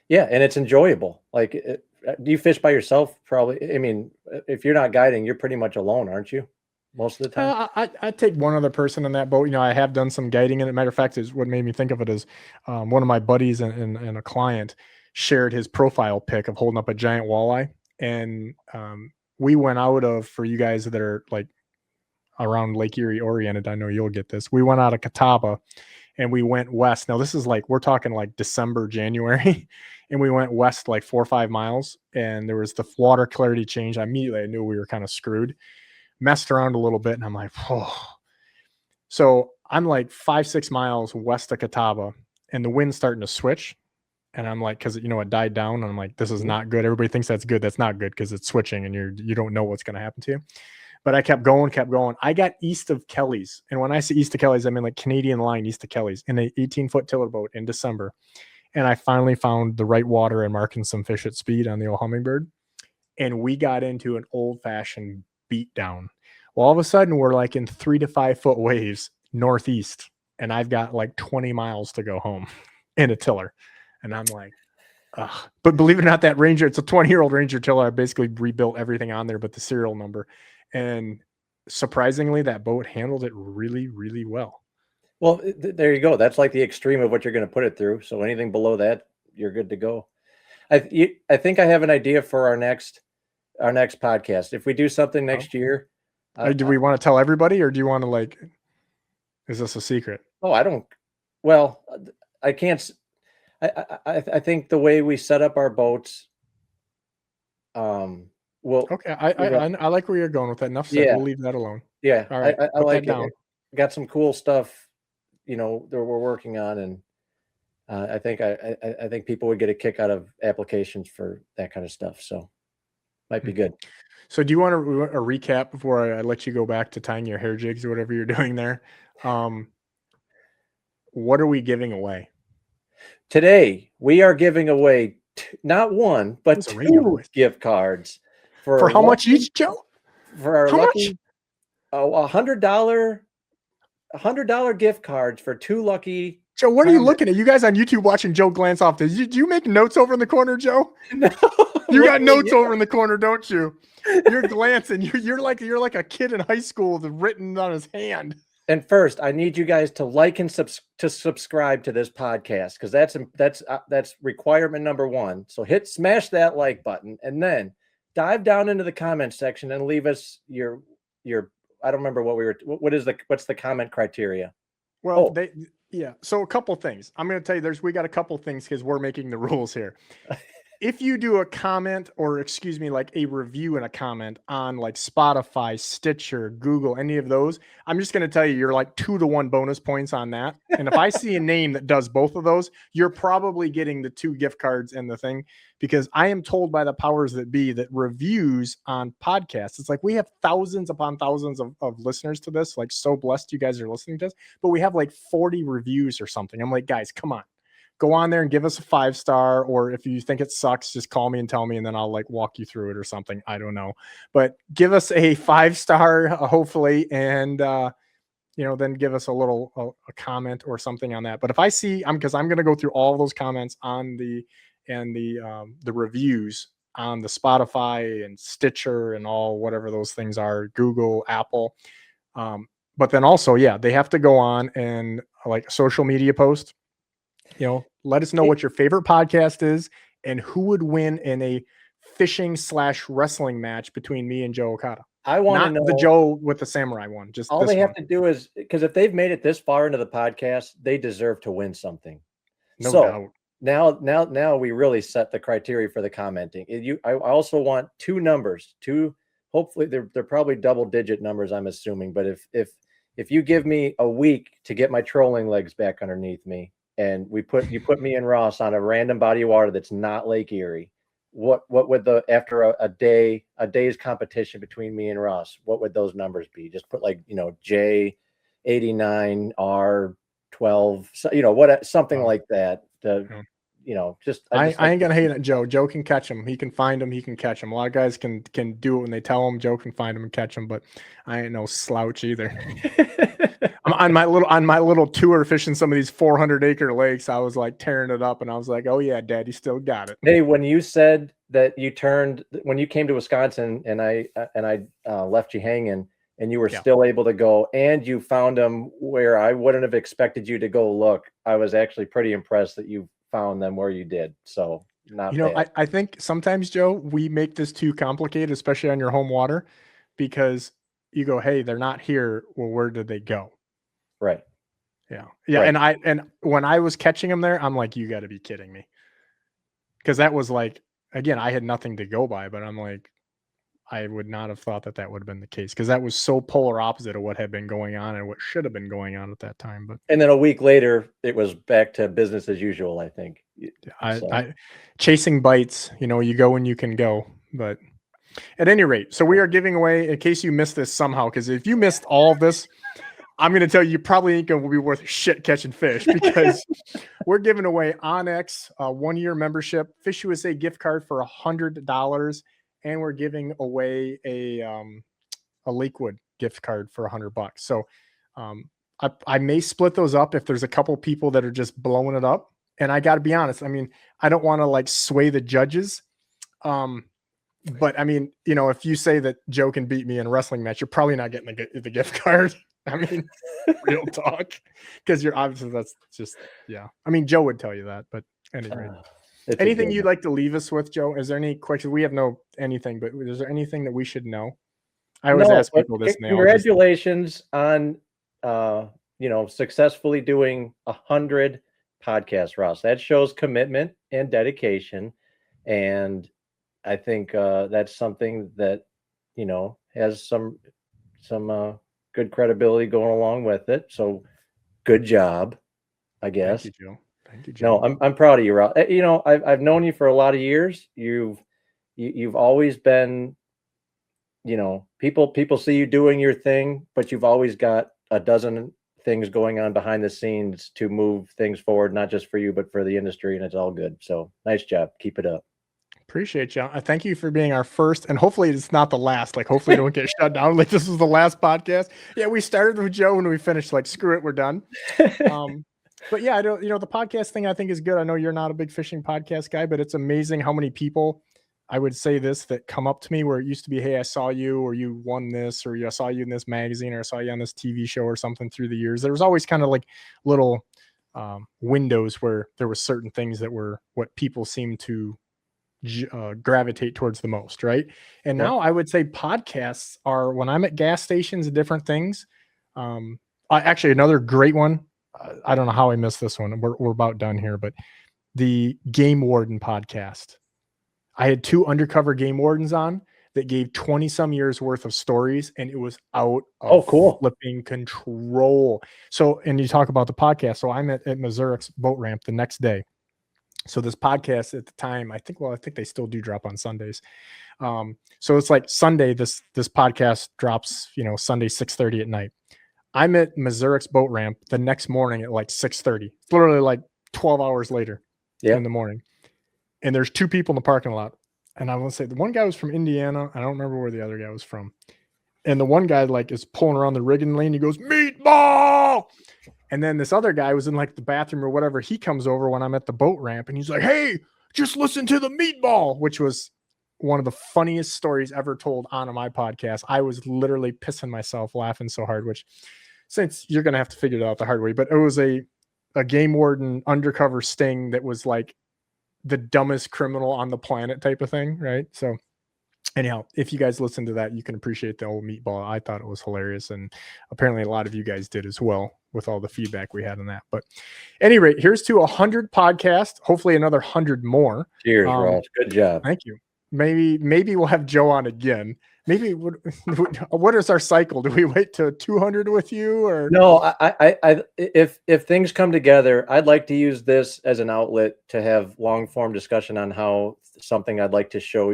it's enjoyable. Like, do you fish by yourself? Probably. I mean, if you're not guiding, you're pretty much alone, aren't you? Most of the time. I take one other person in that boat. You know, I have done some guiding in it. Matter of fact, is what made me think of it is one of my buddies and a client shared his profile pic of holding up a giant walleye. And we went out of, for you guys that are like around Lake Erie oriented, I know you'll get this. We went out of Catawba and we went west. Now this is like, we're talking like December, January, and we went west like 4 or 5 miles, and there was the water clarity change. Immediately I knew we were kind of screwed. Messed around a little bit, and I'm like, oh. So I'm like 5, 6 miles west of Catawba, and the wind's starting to switch. And I'm like, because you know it died down, and I'm like, this is not good. Everybody thinks that's good. That's not good because it's switching, and you don't know what's going to happen to you. But I kept going. I got east of Kelly's, and when I say east of Kelly's, I mean like Canadian line east of Kelly's in an 18-foot tiller boat in December. And I finally found the right water and marking some fish at speed on the old Hummingbird, and we got into an old-fashioned beat down. Well, all of a sudden we're like in 3 to 5 foot waves northeast, and I've got like 20 miles to go home in a tiller. And I'm like, ugh. But believe it or not, that Ranger, it's a 20-year-old Ranger tiller. I basically rebuilt everything on there but the serial number. And surprisingly, that boat handled it really, really well. Well, there you go. That's like the extreme of what you're going to put it through. So anything below that, you're good to go. I think I have an idea for our next podcast. If we do something next year. Do we want to tell everybody, or do you want to like, is this a secret? Oh, I can't. I think the way we set up our boats, okay. I like where you're going with that. Enough said. We'll leave that alone. Yeah. All right. I like it. Down. Got some cool stuff, that we're working on. And I think people would get a kick out of applications for that kind of stuff. So might be good. So do you want a recap before I let you go back to tying your hair jigs or whatever you're doing there? What are we giving away? Today, we are giving away not one, but 2 gift cards. For how much each, Joe? For our lucky $100 gift cards for 2 lucky. Joe, what are you looking at? You guys on YouTube watching Joe glance off. Do you make notes over in the corner, Joe? No. You got notes over in the corner, don't you? You're glancing. You're like a kid in high school with written on his hand. And first, I need you guys to like and subscribe to this podcast, because that's requirement number 1. So smash that like button, and then dive down into the comment section and leave us your. I don't remember what's the comment criteria. Well, So a couple things. I'm going to tell you, we got a couple things because we're making the rules here. If you do a comment, or like a review and a comment on like Spotify, Stitcher, Google, any of those, I'm just going to tell you, you're like 2 to 1 bonus points on that. And if I see a name that does both of those, you're probably getting the 2 gift cards and the thing, because I am told by the powers that be that reviews on podcasts, it's like we have thousands upon thousands of listeners to this, like so blessed you guys are listening to us, but we have like 40 reviews or something. I'm like, guys, come on. Go on there and give us a 5-star, or if you think it sucks, just call me and tell me, and then I'll like walk you through it or something. I don't know, but give us a 5-star, hopefully, and then give us a comment or something on that. But if I see, because I'm going to go through all those comments on the reviews on the Spotify and Stitcher and all whatever those things are, Google, Apple. But then also, they have to go on and like a social media post. Let us know what your favorite podcast is and who would win in a fishing/wrestling match between me and Joe Okada. I want to know the Joe with the samurai one. Just all they have to do is, because if they've made it this far into the podcast, they deserve to win something. No doubt. Now we really set the criteria for the commenting. I also want 2 numbers. 2. Hopefully they're probably double-digit numbers, I'm assuming. But if you give me a week to get my trolling legs back underneath me, and you put me and Ross on a random body of water that's not Lake Erie, what would after a day's competition between me and Ross, what would those numbers be? Just put like, J 89, R 12, so, something like that. I ain't gonna hate it, Joe. Joe can catch them. He can find them. He can catch them. A lot of guys can do it when they tell him. Joe can find them and catch them, but I ain't no slouch either. I'm on my little tour fishing some of these 400-acre lakes. I was like tearing it up, and I was like, "Oh yeah, Daddy still got it." Hey, when you said that when you came to Wisconsin, and I left you hanging, and you were still able to go, and you found them where I wouldn't have expected you to go look, I was actually pretty impressed that you found them where you did. So not bad. I think sometimes, Joe, we make this too complicated, especially on your home water, because you go, "Hey, they're not here. Well, where did they go?" Right. Yeah. Right. And when I was catching them there, I'm like, "You got to be kidding me," because that was like, again, I had nothing to go by, but I'm like, I would not have thought that would have been the case, because that was so polar opposite of what had been going on and what should have been going on at that time. But and then a week later, it was back to business as usual, I think. I chasing bites, you go when you can go. But at any rate, so we are giving away, in case you missed this somehow, because if you missed all of this, I'm going to tell you probably ain't going to be worth shit catching fish, because we're giving away Onyx, a 1-year membership, Fish USA gift card for $100. And we're giving away a Lakewood gift card for $100. So I may split those up if there's a couple people that are just blowing it up. And I got to be honest, I mean, I don't want to like sway the judges. But I mean, if you say that Joe can beat me in a wrestling match, you're probably not getting the gift card. I mean, real talk, because you're obviously, that's just, yeah. I mean, Joe would tell you that, but anyway. Anything you'd like to leave us with, Joe? Is there any questions? We have anything, but is there anything that we should know? I always ask people this. Congratulations on, successfully doing 100 podcasts, Ross. That shows commitment and dedication. And I think that's something that, has some good credibility going along with it. So good job, I guess. Thank you, Joe. Thank you, Joe. No, I'm proud of you, Ross. I've known you for a lot of years. You've always been, people see you doing your thing, but you've always got a dozen things going on behind the scenes to move things forward, not just for you, but for the industry. And it's all good. So nice job. Keep it up. Appreciate you. Thank you for being our first, and hopefully it's not the last. Like, hopefully don't get shut down. Like, this was the last podcast. Yeah, we started with Joe and we finished like, screw it, we're done. But yeah, I don't, the podcast thing I think is good. I know you're not a big fishing podcast guy, but it's amazing how many people, I would say this, that come up to me where it used to be, "Hey, I saw you," or "You won this," or "I saw you in this magazine," or "I saw you on this TV show," or something through the years. There was always kind of like little windows where there were certain things that were what people seemed to gravitate towards the most, right? And now I would say podcasts are, when I'm at gas stations and different things. Actually, another great one. I don't know how I missed this one. We're about done here, but the Game Warden podcast. I had 2 undercover game wardens on that gave 20 some years worth of stories, and it was out of flipping control. So, and you talk about the podcast. So I'm at Missouri's boat ramp the next day. So this podcast at the time, I think they still do drop on Sundays. So it's like Sunday, this podcast drops, Sunday, 6:30 at night. I'm at Missouri's boat ramp the next morning at like 6:30. It's literally like 12 hours later in the morning. And there's 2 people in the parking lot. And I want to say the one guy was from Indiana. I don't remember where the other guy was from. And the one guy like is pulling around the rigging lane. He goes, "Meatball!" And then this other guy was in like the bathroom or whatever. He comes over when I'm at the boat ramp and he's like, "Hey, just listen to the meatball," which was one of the funniest stories ever told on my podcast. I was literally pissing myself laughing so hard, which, since you're going to have to figure it out the hard way, but it was a game warden undercover sting that was like the dumbest criminal on the planet type of thing. Right. So anyhow, if you guys listen to that, you can appreciate the old meatball. I thought it was hilarious. And apparently a lot of you guys did as well with all the feedback we had on that. But at any rate, here's to 100 podcasts, hopefully another 100 more. Cheers, Ross. Good job. Thank you. maybe we'll have Joe on again. Maybe what is our cycle? Do we wait to 200 with you, or no? If things come together, I'd like to use this as an outlet to have long form discussion on how something I'd like to show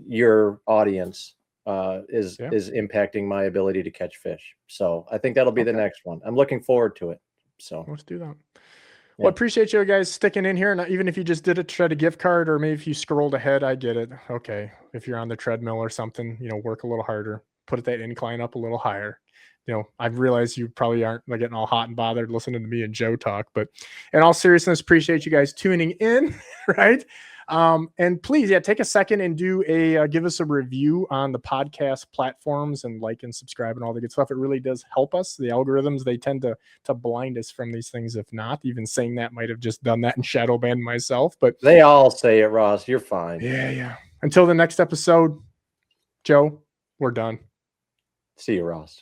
your audience is impacting my ability to catch fish. So I think that'll be the next one. I'm looking forward to it. So let's do that. Well, I appreciate you guys sticking in here. And even if you just did a shred a gift card, or maybe if you scrolled ahead, I get it. Okay. If you're on the treadmill or something, work a little harder, put that incline up a little higher. I realize you probably aren't getting all hot and bothered listening to me and Joe talk, but in all seriousness, appreciate you guys tuning in. Right. And please, take a second and give us a review on the podcast platforms, and like and subscribe and all the good stuff. It really does help us. The algorithms, they tend to blind us from these things. If not, even saying that might have just done that and shadow banned myself, but they all say it, Ross. You're fine. Yeah. Until the next episode, Joe, we're done. See you, Ross.